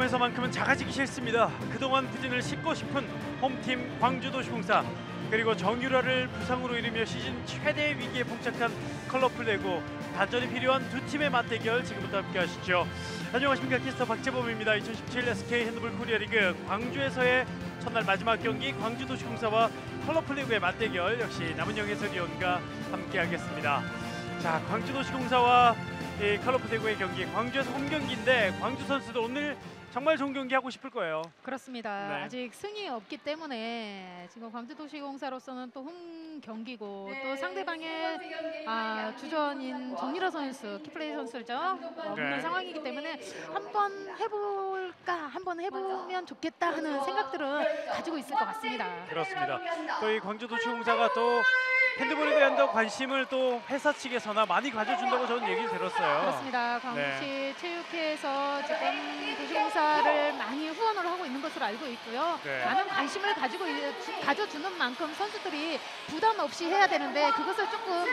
홈에서만큼은 작아지기 싫습니다. 그동안 부진을 싣고 싶은 홈팀 광주도시공사, 그리고 정유라를 부상으로 이르며 시즌 최대 위기에 봉착한 컬러풀 대구, 반전이 필요한 두 팀의 맞대결 지금부터 함께 하시죠. 안녕하십니까, 캐스터 박재범입니다. 2017 SK 핸드볼 코리아리그 광주에서의 첫날 마지막 경기, 광주도시공사와 컬러풀 대구의 맞대결 역시 남은영 해설위원과 함께 하겠습니다. 자, 광주도시공사와 컬러풀 대구의 경기, 광주에서 홈 경기인데 광주 선수들 오늘 정말 좋은 경기 하고 싶을 거예요. 그렇습니다. 네. 아직 승이 없기 때문에 지금 광주도시공사로서는 또 홈 경기고 또 상대방의 주전인 정유라 선수, 키플레이 선수죠. 없는 상황이기 때문에 한번 해볼까, 한번 해보면 좋겠다 하는 생각들은 가지고 있을 것 같습니다. 그렇습니다. 또 이 광주도시공사가 또 핸드볼에 대한 더 관심을 또 회사 측에서나 많이 가져준다고 저는 얘기를 들었어요. 그렇습니다. 광주시 체육회에서 지금 도시공사를 많이 후원을 하고 있는 것으로 알고 있고요. 네. 많은 관심을 가져주는 만큼 선수들이 부담 없이 해야 되는데 그것을 조금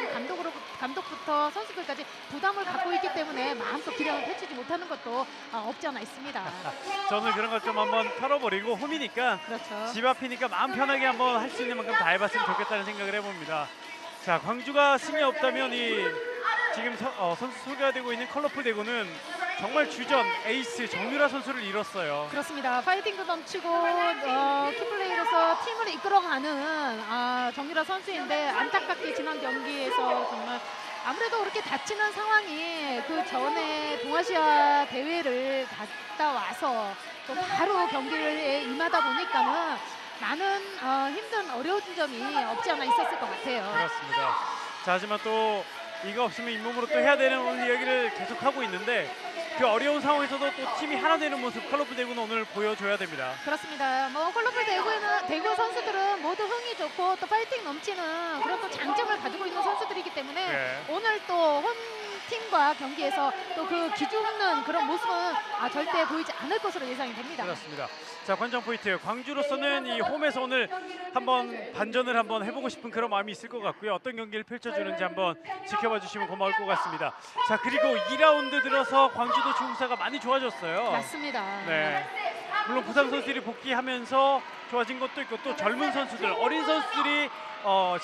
감독부터 선수들까지 부담을 갖고 있기 때문에 마음껏 기량을 펼치지 못하는 것도 없지 않아 있습니다. 저는 그런 것 좀 한번 털어버리고, 홈이니까 그렇죠. 집 앞이니까 마음 편하게 한번 할 수 있는 만큼 다 해봤으면 좋겠다는 생각을 해봅니다. 자, 광주가 승이 없다면 지금 선수 소개가 되고 있는 컬러풀 대구는 정말 주전 에이스 정유라 선수를 잃었어요. 그렇습니다. 파이팅도 넘치고 키플레이로서 팀을 이끌어가는 정유라 선수인데 안타깝게 지난 경기에서 정말 아무래도 그렇게 다치는 상황이 그 전에 동아시아 대회를 갔다 와서 또 바로 경기에 임하다 보니까는 많은 힘든 어려운 점이 없지 않아 있었을 것 같아요. 그렇습니다. 자, 하지만 또 이거 없으면 잇몸으로 또 해야 되는 오늘 이야기를 계속하고 있는데, 그 어려운 상황에서도 또 팀이 하나 되는 모습 컬러풀 대구는 오늘 보여줘야 됩니다. 그렇습니다. 컬러풀 대구 선수들은 모두 흥이 좋고 또 파이팅 넘치는 그런 또 장점을 가지고 있는 선수들이기 때문에 네. 오늘 또 홈팀과 경기에서 또 그 기죽는 그런 모습은 절대 보이지 않을 것으로 예상이 됩니다. 그렇습니다. 자, 관전 포인트, 광주로서는 이 홈에서 오늘 한번 반전을 한번 해보고 싶은 그런 마음이 있을 것 같고요. 어떤 경기를 펼쳐주는지 한번 지켜봐 주시면 고마울 것 같습니다. 자, 그리고 2라운드 들어서 광주도시공사가 많이 좋아졌어요. 맞습니다. 네. 물론 부상 선수들이 복귀하면서 좋아진 것도 있고, 또 젊은 선수들, 어린 선수들이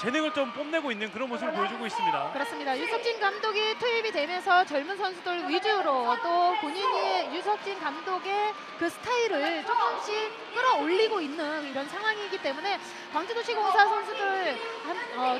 재능을 좀 뽐내고 있는 그런 모습을 보여주고 있습니다. 그렇습니다. 유석진 감독이 투입이 되면서 젊은 선수들 위주로 또 본인이 유석진 감독의 그 스타일을 조금씩 끌어올리고 있는 이런 상황이기 때문에 광주도시공사 선수들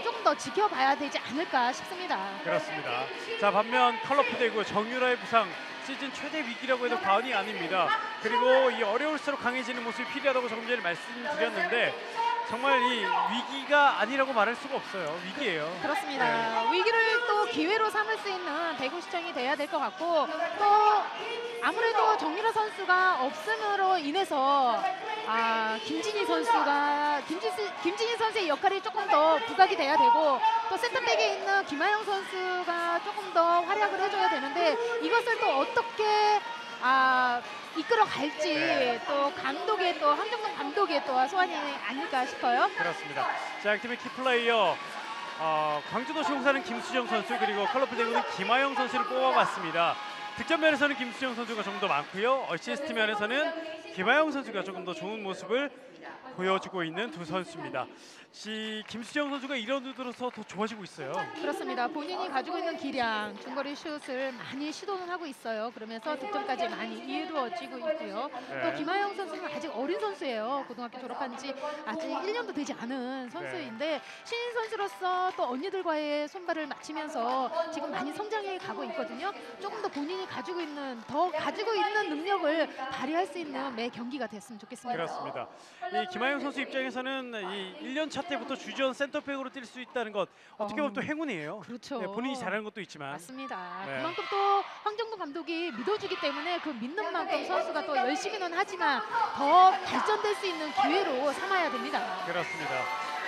조금 더 지켜봐야 되지 않을까 싶습니다. 그렇습니다. 자, 반면 컬러풀 대구 정유라의 부상, 시즌 최대 위기라고 해도 과언이 아닙니다. 그리고 이 어려울수록 강해지는 모습이 필요하다고 조금 전에 말씀드렸는데, 정말 이 위기가 아니라고 말할 수가 없어요. 위기예요. 그렇습니다. 네. 위기를 또 기회로 삼을 수 있는 대구시청이 돼야 될 것 같고, 또 아무래도 정유라 선수가 없음으로 인해서 김진희 선수의 역할이 조금 더 부각이 돼야 되고, 또 센터백에 있는 김하영 선수가 조금 더 활약을 해줘야 되는데, 이것을 또 어떻게 이끌어갈지 또 감독의 또 황정동 감독의 또 소환이 아닐까 싶어요. 그렇습니다. 자, 양팀의 키플레이어, 광주도시공사는 김수정 선수, 그리고 컬러풀 대구는 김하영 선수를 뽑아봤습니다. 득점 면에서는 김수정 선수가 좀 더 많고요. 어시스트 면에서는 김하영 선수가 조금 더 좋은 모습을 보여주고 있는 두 선수입니다. 김수정 선수가 1라운드 들어서 더 좋아지고 있어요. 그렇습니다. 본인이 가지고 있는 기량, 중거리 슛을 많이 시도는 하고 있어요. 그러면서 득점까지 많이 이루어지고 있고요. 네. 또 김하영 선수는 아직 어린 선수예요. 고등학교 졸업한 지 아직 1년도 되지 않은 선수인데, 신인 선수로서 또 언니들과의 손발을 맞추면서 지금 많이 성장해 가고 있거든요. 조금 더 본인이 가지고 있는 능력을 발휘할 수 있는 매 경기가 됐으면 좋겠습니다. 그렇습니다. 이 김하영 선수 입장에서는 이 1년 차 때부터 주전 센터백으로 뛸 수 있다는 것, 어떻게 보면 또 행운이에요. 그렇죠. 네, 본인이 잘하는 것도 있지만. 맞습니다. 네. 그만큼 또 황정동 감독이 믿어주기 때문에 그 믿는 만큼 선수가 또 열심히는 하지만 더 발전될 수 있는 기회로 삼아야 됩니다. 그렇습니다.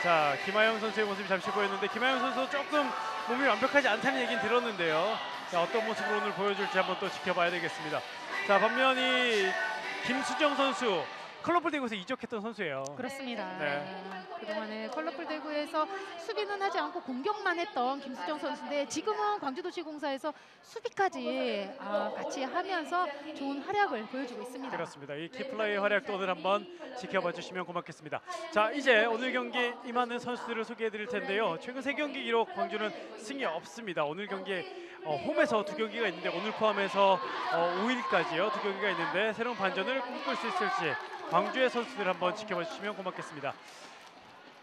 자, 김하영 선수의 모습이 잠시 보였는데, 김하영 선수 조금 몸이 완벽하지 않다는 얘기는 들었는데요. 자, 어떤 모습으로 오늘 보여줄지 한번 또 지켜봐야 되겠습니다. 자, 반면 이 김수정 선수, 컬러풀 대구에서 이적했던 선수예요. 그렇습니다. 네. 그동안에 컬러풀 대구에서 수비는 하지 않고 공격만 했던 김수정 선수인데 지금은 광주도시공사에서 수비까지 같이 하면서 좋은 활약을 보여주고 있습니다. 그렇습니다. 이 키플라이의 활약도 오늘 한번 지켜봐 주시면 고맙겠습니다. 자, 이제 오늘 경기 임하는 선수들을 소개해 드릴 텐데요. 최근 3경기 기록 광주는 승이 없습니다. 오늘 경기에 홈에서 2경기가 있는데 오늘 포함해서 5일까지요. 2경기가 있는데 새로운 반전을 꿈꿀 수 있을지 광주의 선수들 한번 지켜봐 주시면 고맙겠습니다.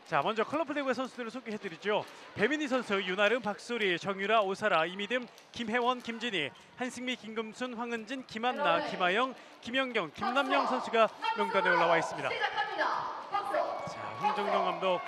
자, 먼저 컬러풀 대구의 선수들을 소개해 드리죠. 배민희 선수, 윤아름, 박소리, 정유라, 오사라, 이미듬, 김혜원, 김진희, 한승미, 김금순, 황은진, 김한나, 김하영, 김영경, 김남영 선수가 명단에 올라와 있습니다. 자, 홍정동 감독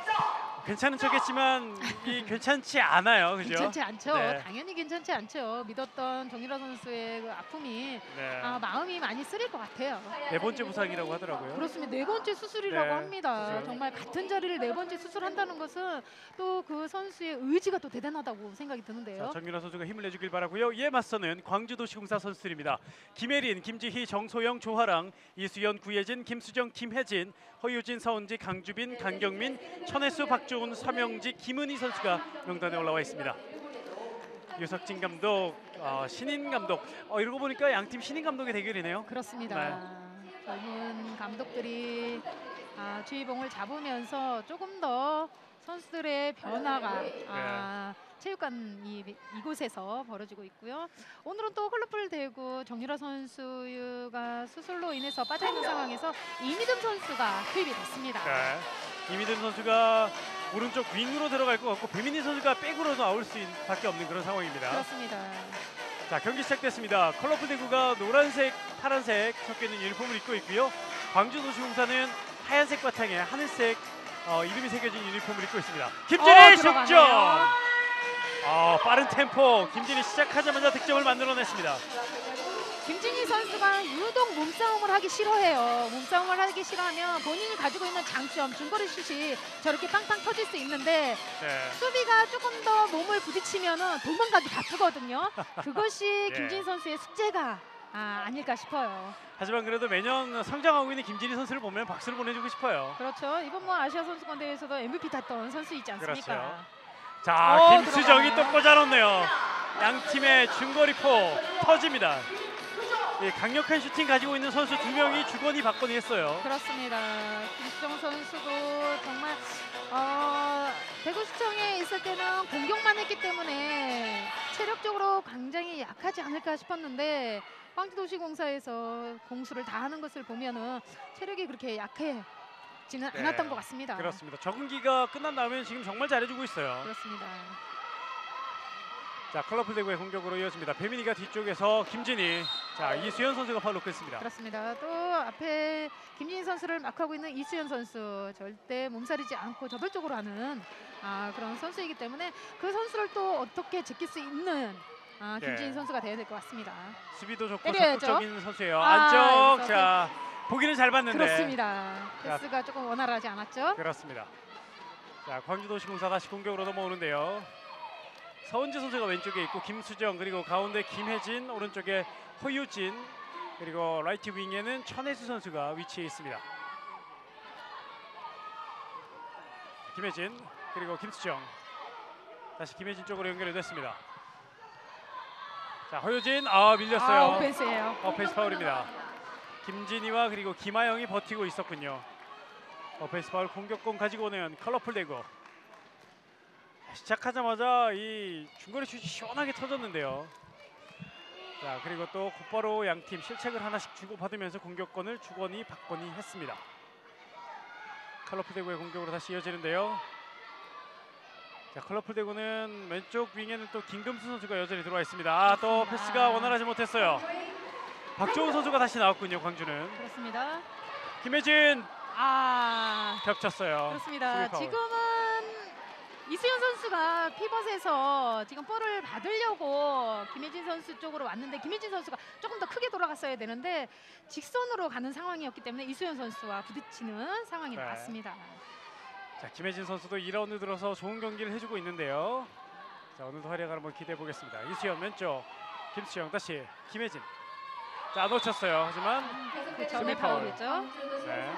괜찮은 척했지만 이 괜찮지 않아요, 그죠? 괜찮지 않죠. 네. 당연히 괜찮지 않죠. 믿었던 정유라 선수의 그 아픔이 네. 마음이 많이 쓰릴 것 같아요. 4번째 부상이라고 하더라고요. 그렇습니다. 4번째 수술이라고 네, 합니다. 그죠. 정말 같은 자리를 4번째 수술한다는 것은 또 그 선수의 의지가 또 대단하다고 생각이 드는데요. 자, 정유라 선수가 힘을 내주길 바라고요. 이에 맞서는 광주도시공사 선수들입니다. 김혜린, 김지희, 정소영, 조화랑, 이수연, 구예진, 김수정, 김혜진, 허유진, 서은지, 강주빈, 강경민, 천혜수, 박주훈, 서명지, 김은희 선수가 명단에 올라와 있습니다. 유석진 감독, 신인 감독. 이러고 보니까 양팀 신인 감독의 대결이네요. 그렇습니다. 젊은 감독들이 주의봉을 잡으면서 조금 더 선수들의 변화가 체육관 이곳에서 벌어지고 있고요. 오늘은 또 컬러풀 대구 정유라 선수가 수술로 인해서 빠져있는 상황에서 이미듬 선수가 투입이 됐습니다. 네. 이미든 선수가 오른쪽 윙으로 들어갈 것 같고 배민희 선수가 백으로 나올 수밖에 없는 그런 상황입니다. 그렇습니다. 자, 경기 시작됐습니다. 컬러풀 대구가 노란색, 파란색 섞여 있는 유니폼을 입고 있고요. 광주도시공사는 하얀색 바탕에 하늘색 이름이 새겨진 유니폼을 입고 있습니다. 김진희 들어가네요. 득점! 빠른 템포. 김진희 시작하자마자 득점을 만들어냈습니다. 김진희 선수가 유독 몸싸움을 하기 싫어해요. 몸싸움을 하기 싫어하면 본인이 가지고 있는 장점, 중거리 슛이 저렇게 빵빵 터질 수 있는데 네. 수비가 조금 더 몸을 부딪히면 도망가기 바쁘거든요. 그것이 네. 김진희 선수의 숙제가 아닐까 싶어요. 하지만 그래도 매년 성장하고 있는 김진희 선수를 보면 박수를 보내주고 싶어요. 그렇죠. 이번 아시아 선수권 대회에서도 MVP 탔던 선수이지 않습니까? 그렇죠. 자, 김수정이 또 꽂아놓네요. 양 팀의 중거리포 터집니다. 강력한 슈팅 가지고 있는 선수 2명이 주거니 받거니 했어요. 그렇습니다. 김수정 선수도 정말 대구시청에 있을 때는 공격만 했기 때문에 체력적으로 굉장히 약하지 않을까 싶었는데 광주도시공사에서 공수를 다 하는 것을 보면은 체력이 그렇게 약해지는 않았던 것 같습니다. 그렇습니다. 적응기가 끝난 다음에 지금 정말 잘해주고 있어요. 그렇습니다. 자, 컬러풀 대구의 공격으로 이어집니다. 배민희가 뒤쪽에서 김진희. 자, 이수연 선수가 파울 놓고 있습니다. 그렇습니다. 또 앞에 김진희 선수를 마크하고 있는 이수연 선수 절대 몸살이지 않고 저돌적으로 하는 그런 선수이기 때문에 그 선수를 또 어떻게 지킬 수 있는 김진희 선수가 되어야 될 것 같습니다. 수비도 좋고 때려야죠. 적극적인 선수예요. 안쪽. 여기서 자, 보기는 잘 봤는데. 그렇습니다. 패스가 조금 원활하지 않았죠. 그렇습니다. 자, 광주도시공사 다시 공격으로 넘어오는데요. 서은지 선수가 왼쪽에 있고 김수정, 그리고 가운데 김혜진, 오른쪽에 허유진, 그리고 라이트 윙에는 천혜수 선수가 위치해 있습니다. 김혜진, 그리고 김수정. 다시 김혜진 쪽으로 연결이 됐습니다. 자, 허유진, 밀렸어요. 오펜스예요. 오펜스 파울입니다. 김진희와 그리고 김하영이 버티고 있었군요. 오펜스 파울. 공격권 가지고 오는 컬러풀 대구. 시작하자마자 이 중거리 슛이 시원하게 터졌는데요. 자, 그리고 또 곧바로 양팀 실책을 하나씩 주고받으면서 공격권을 주거니 받거니 했습니다. 컬러풀 대구의 공격으로 다시 이어지는데요. 자, 컬러풀 대구는 왼쪽 윙에는 또 김금수 선수가 여전히 들어와 있습니다. 또 패스가 원활하지 못했어요. 박주훈 선수가 다시 나왔군요. 광주는. 그렇습니다. 김혜진 겹쳤어요. 그렇습니다. 지금은 이수연 선수가 피벗에서 지금 볼을 받으려고 김혜진 선수 쪽으로 왔는데 김혜진 선수가 조금 더 크게 돌아갔어야 되는데 직선으로 가는 상황이었기 때문에 이수연 선수와 부딪히는 상황이 나왔습니다. 자, 김혜진 선수도 2라운드 들어서 좋은 경기를 해주고 있는데요. 자, 오늘도 활약을 한번 기대해 보겠습니다. 이수연 왼쪽, 김수영 다시 김혜진 자, 놓쳤어요. 하지만 그 전에 수비 파울. 파울이죠. 네.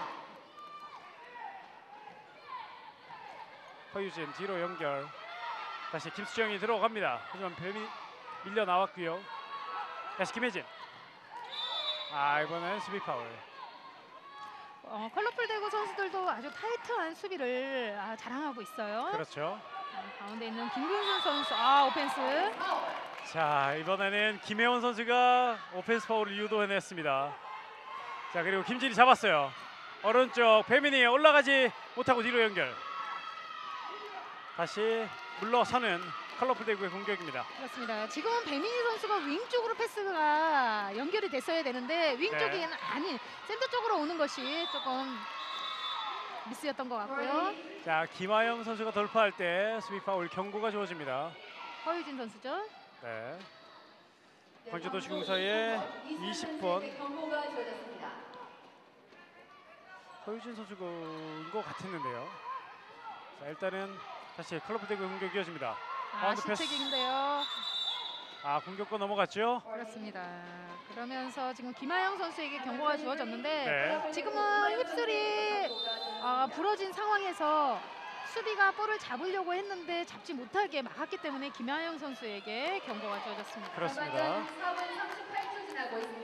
허유진 뒤로 연결. 다시 김수정이 들어갑니다. 하지만 뱀이 밀려 나왔고요. 다시 김혜진. 이번엔 수비 파울. 컬러풀 대구 선수들도 아주 타이트한 수비를 자랑하고 있어요. 그렇죠. 가운데 있는 김근순 선수 오펜스. 자, 이번에는 김혜원 선수가 오펜스 파울을 유도해냈습니다. 자, 그리고 김진이 잡았어요. 오른쪽 배민이 올라가지 못하고 뒤로 연결. 다시 물러서는 컬러풀 대구의 공격입니다. 그렇습니다. 지금은 배민희 선수가 윙 쪽으로 패스가 연결이 됐어야 되는데 윙 네. 쪽이 아닌 센터 쪽으로 오는 것이 조금 미스였던 것 같고요. 자, 김하영 선수가 돌파할 때 수비 파울 경고가 주어집니다. 허유진 선수죠. 네. 광주도시공사의 20번 허유진 선수인 것 같았는데요. 자, 일단은 다시 컬러풀 대구의 공격이 이어집니다. 바운드 패스. 실책인데요. 공격권 넘어갔죠? 그렇습니다. 그러면서 지금 김하영 선수에게 경고가 주어졌는데 네. 지금은 힙술이 부러진 상황에서 수비가 볼을 잡으려고 했는데 잡지 못하게 막았기 때문에 김하영 선수에게 경고가 주어졌습니다. 그렇습니다.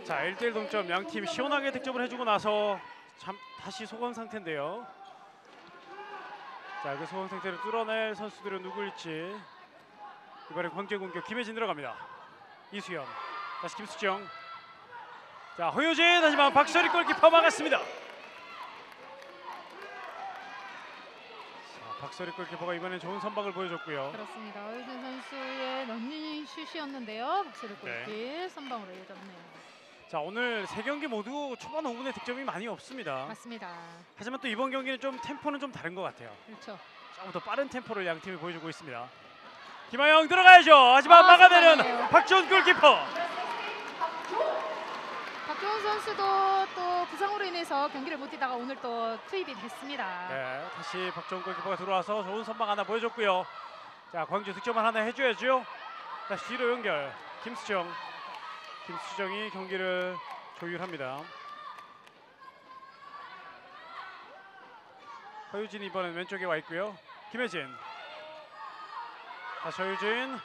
자, 1대1 동점. 양팀 시원하게 득점을 해주고 나서 다시 소강 상태인데요. 자, 그 소강 상태를 뚫어낼 선수들은 누구일지. 이번엔 광주의 공격 김혜진 들어갑니다. 이수연, 다시 김수정. 자, 허유진, 하지만 박설이 골키퍼 막았습니다. 자, 박설이 골키퍼가 이번엔 좋은 선방을 보여줬고요. 그렇습니다. 허유진 선수의 런닝 슛이었는데요. 박수를 골키 네. 선방으로 이어졌네요. 자, 오늘 세 경기 모두 초반 5분에 득점이 많이 없습니다. 맞습니다. 하지만 또 이번 경기는 좀 템포는 좀 다른 것 같아요. 그렇죠. 조금 더 빠른 템포를 양 팀이 보여주고 있습니다. 김하영 들어가야죠. 하지만 막아내는 선방이에요. 박지원 골키퍼. 박주원 선수도 또 부상으로 인해서 경기를 못 뛰다가 오늘 또 투입이 됐습니다. 네, 다시 박지원 골키퍼가 들어와서 좋은 선방 하나 보여줬고요. 자, 광주 득점을 하나 해줘야죠. 다시 뒤로 연결. 김수정이 경기를 조율합니다. 허유진이 이번엔 왼쪽에 와 있고요. 김혜진. 다시 허유진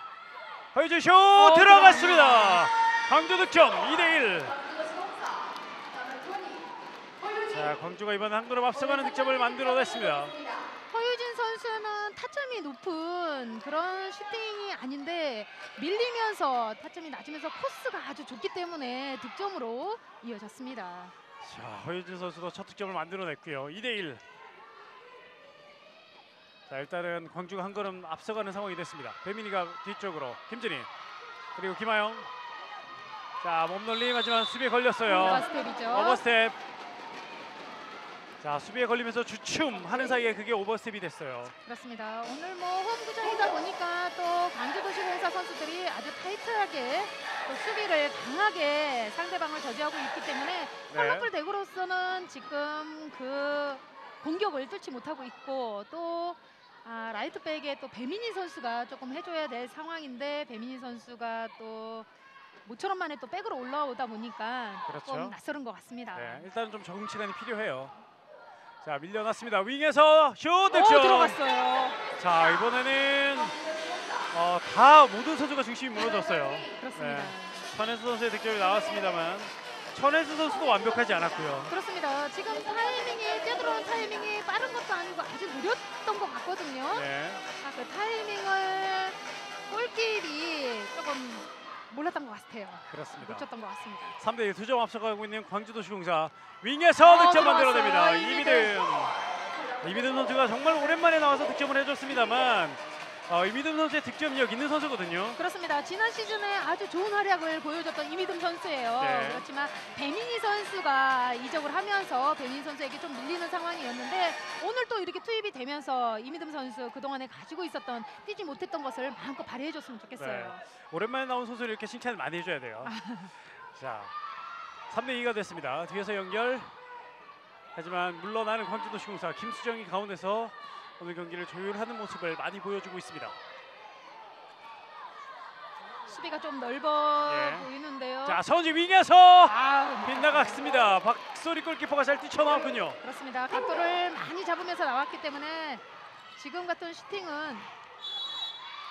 슛 들어갔습니다. 광주 득점 2대1. 자, 광주가 이번 한 걸음 앞서가는 득점을 만들어냈습니다. 허유진 선수는 타점이 높은 그런 슈팅이 아닌데 밀리면서 타점이 낮으면서 코스가 아주 좋기 때문에 득점으로 이어졌습니다. 자, 허유진 선수도 첫 득점을 만들어냈고요. 2대1. 자, 일단은 광주가 한 걸음 앞서가는 상황이 됐습니다. 배민이가 뒤쪽으로 김진희 그리고 김하영. 자, 몸놀림 하지만 수비에 걸렸어요. 오버스텝이죠. 오버스텝. 자, 수비에 걸리면서 주춤하는 사이에 그게 오버스텝이 됐어요. 그렇습니다. 오늘 뭐 홈구장이다 보니까 또 광주도시공사 선수들이 아주 타이트하게 또 수비를 강하게 상대방을 저지하고 있기 때문에 컬러풀 대구로서는 지금 그 공격을 뚫지 못하고 있고 또 라이트백에 또 배민희 선수가 조금 해줘야 될 상황인데 배민희 선수가 또 모처럼 만에 또 백으로 올라오다 보니까 그렇죠. 조금 낯설은 것 같습니다. 네, 일단은 좀 적응 시간이 필요해요. 자, 밀려났습니다. 윙에서 슛 득점. 들어갔어요. 자, 이번에는 다 모든 선수가 중심이 무너졌어요. 그렇습니다. 천혜수 선수의 득점이 나왔습니다만 천혜수 선수도 완벽하지 않았고요. 그렇습니다. 지금 타이밍이 뛰어들어온 타이밍이 빠른 것도 아니고 아주 느렸던 것 같거든요. 네. 그 타이밍을 골길이 조금 몰랐던 것 같아요. 그렇습니다. 놓쳤던 것 같습니다. 3대1 2점 앞서가고 있는 광주도시공사 윙에서 득점 만들어냅니다. 들어왔어요. 이미듬 선수가 정말 오랜만에 나와서 득점을 해줬습니다만 이미듬 선수의 득점력 있는 선수거든요. 그렇습니다. 지난 시즌에 아주 좋은 활약을 보여줬던 이미듬 선수예요. 네. 그렇지만 배민희 선수가 이적을 하면서 배민희 선수에게 좀 밀리는 상황이었는데 오늘 또 이렇게 투입이 되면서 이미듬 선수 그동안에 가지고 있었던 뛰지 못했던 것을 마음껏 발휘해줬으면 좋겠어요. 네. 오랜만에 나온 선수를 이렇게 칭찬을 많이 해줘야 돼요. 자, 3대2가 됐습니다. 뒤에서 연결. 하지만 물러나는 광주도시공사 김수정이 가운데서 오늘 경기를 조율하는 모습을 많이 보여주고 있습니다. 수비가 좀 넓어 예. 보이는데요. 자, 서은지 윙에서 아, 빗나갔습니다. 박소리 골키퍼가 잘 뛰쳐나왔군요. 그렇습니다. 각도를 많이 잡으면서 나왔기 때문에 지금 같은 슈팅은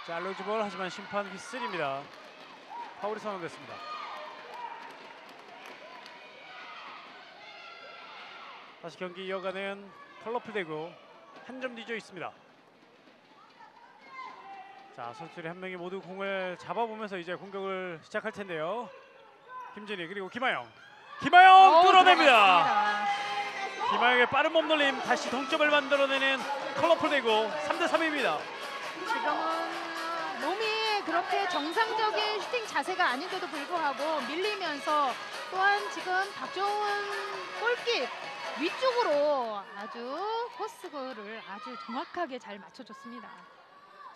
자, 로즈볼 하지만 심판 휘슬입니다. 파울이 선언됐습니다. 다시 경기 이어가는 컬러풀 대구 한 점 뒤져 있습니다. 자, 선수들이 한 명이 모두 공을 잡아보면서 이제 공격을 시작할 텐데요. 김진희 그리고 김하영 뚫어냅니다. 들어갔습니다. 김하영의 빠른 몸놀림 다시 동점을 만들어내는 컬러풀 대구 3대3입니다. 지금은 몸이 그렇게 정상적인 슈팅 자세가 아닌데도 불구하고 밀리면서 또한 지금 박정훈 골킥 위쪽으로 아주 코스를 아주 정확하게 잘 맞춰줬습니다.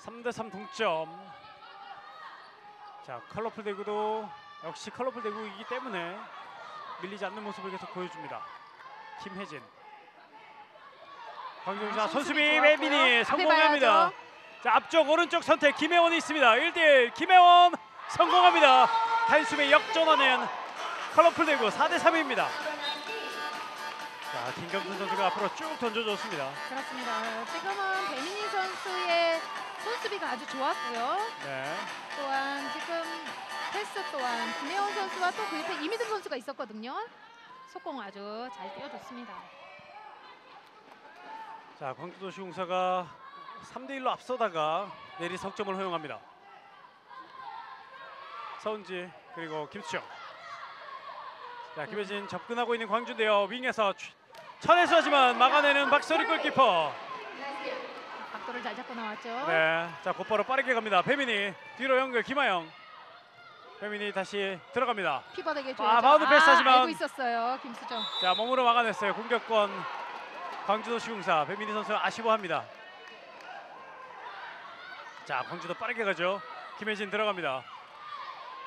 3대3 동점. 자, 컬러풀 대구도 역시 컬러풀 대구이기 때문에 밀리지 않는 모습을 계속 보여줍니다. 김혜진. 광경자 선수비 배민이 성공합니다. 자, 앞쪽 오른쪽 선택 김혜원이 있습니다. 1대1 김혜원 성공합니다. 단숨에 역전하는 컬러풀 대구 4대3입니다. 자, 김경순 선수가 앞으로 쭉 던져줬습니다. 그렇습니다. 지금은 배민희 선수의 손수비가 아주 좋았고요. 네. 또한 지금 패스 또한 김혜원 선수와 또 그 옆에 이미든 선수가 있었거든요. 속공 아주 잘 띄워줬습니다. 자, 광주도시공사가 3대1로 앞서다가 내리 석점을 허용합니다. 서은지 그리고 김수정. 자, 김혜진 접근하고 있는 광주인데요. 윙에서 천에서 하지만 막아내는 박소리 골키퍼. 각도를 잘 잡고 나왔죠. 네, 자 곧바로 빠르게 갑니다. 배민이 뒤로 연결 김하영. 배민이 다시 들어갑니다. 피벗에게 줘야죠. 바운드 패스하지만 알고 있었어요. 김수정. 자, 몸으로 막아냈어요. 공격권 광주도시공사. 배민이 선수 아쉬워합니다. 자, 광주도 빠르게 가죠. 김혜진 들어갑니다.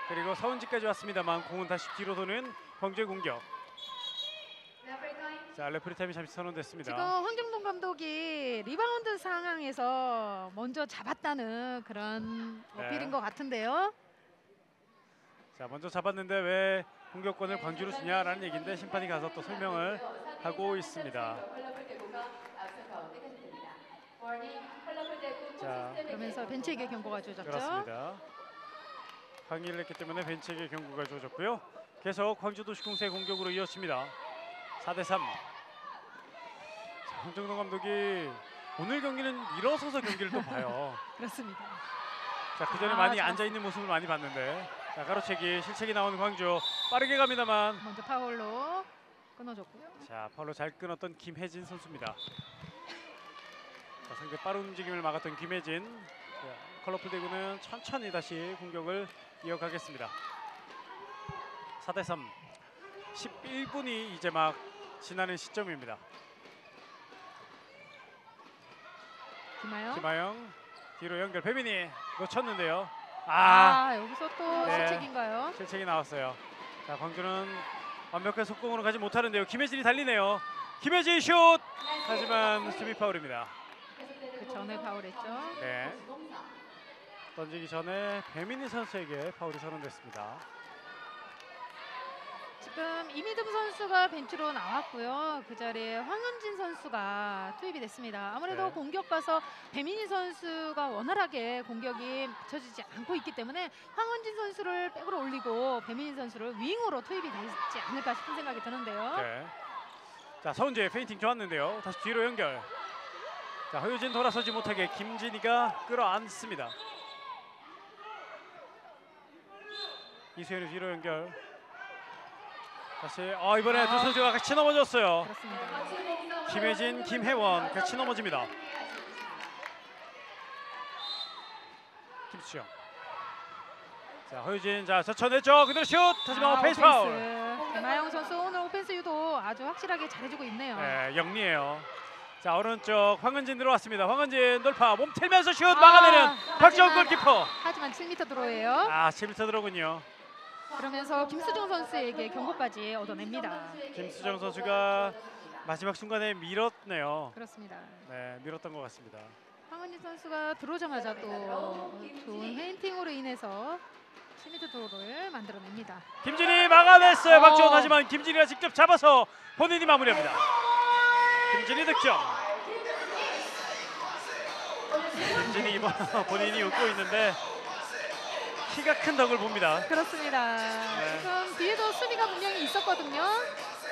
그리고 서은지까지 왔습니다만 공은 다시 뒤로 도는 광주의 공격. 자, 레프리 타임이 잠시 선언됐습니다. 지금 황정동 감독이 리바운드 상황에서 먼저 잡았다는 그런 네. 어필인 것 같은데요. 자, 먼저 잡았는데 왜 공격권을 광주로 주냐라는 얘기인데 심판이 가서 또 설명을 하고 있습니다. 자, 그러면서 벤치에게 경고가 주어졌죠. 그렇습니다. 항의를 했기 때문에 벤치에게 경고가 주어졌고요. 계속 광주도시공사의 공격으로 이어집니다. 4대3. 황정동 감독이 오늘 경기는 일어서서 경기를 또 봐요. 그렇습니다. 자, 그전에 많이 앉아있는 모습을 많이 봤는데, 자, 가로채기 실책이 나오는 광주 빠르게 갑니다만, 먼저 파울로 끊어줬고요. 자, 파울로 잘 끊었던 김혜진 선수입니다. 자, 상대 빠른 움직임을 막았던 김혜진. 자, 컬러풀 대구는 천천히 다시 공격을 이어가겠습니다. 4대3. 11분이 이제 막 지나는 시점입니다. 김하영 뒤로 연결. 배민이 놓쳤는데요. 여기서 또 네. 실책인가요? 실책이 나왔어요. 자, 광주는 완벽한 속공으로 가지 못하는데요. 김혜진이 달리네요. 김혜진 슛! 하지만 수비 파울입니다. 그 전에 파울했죠. 네. 던지기 전에 배민희 선수에게 파울이 선언됐습니다. 지금 이미듬 선수가 벤치로 나왔고요. 그 자리에 황은진 선수가 투입이 됐습니다. 아무래도 네. 공격 가서 배민희 선수가 원활하게 공격이 맞춰지지 않고 있기 때문에 황은진 선수를 백으로 올리고 배민희 선수를 윙으로 투입이 되지 않을까 싶은 생각이 드는데요. 네. 자, 서은재 페인팅 좋았는데요. 다시 뒤로 연결. 자, 허유진 돌아서지 못하게 김진희가 끌어안습니다. 이수현이 뒤로 연결. 다시 이번에 두 선수가 같이 넘어졌어요. 그렇습니다. 김혜진, 김혜원 같이 넘어집니다. 김수영. 자, 허유진 자 젖혀냈죠. 그대로 슛. 하지만 오펜스 파울. 김하영 선수 오늘 오펜스 유도 아주 확실하게 잘해주고 있네요. 네, 영리해요. 자, 오른쪽 황은진 들어왔습니다. 황은진 돌파 몸 틀면서 슛 막아내는 박정훈 골키퍼. 하지만 7m 드로우예요. 7m 들어오군요. 그러면서 김수정 선수에게 경고까지 얻어냅니다. 김수정 선수가 마지막 순간에 밀었네요. 그렇습니다. 네, 밀었던 것 같습니다. 황은희 선수가 들어오자마자 또 좋은 페인팅으로 인해서 스미드 도로를 만들어냅니다. 김진희 막아냈어요. 박지원. 어. 하지만 김진희가 직접 잡아서 본인이 마무리합니다. 김진희 득점. 김진희 이번 본인이 웃고 있는데 키가 큰 덕을 봅니다. 그렇습니다. 네. 지금 뒤에도 수비가 분명히 있었거든요.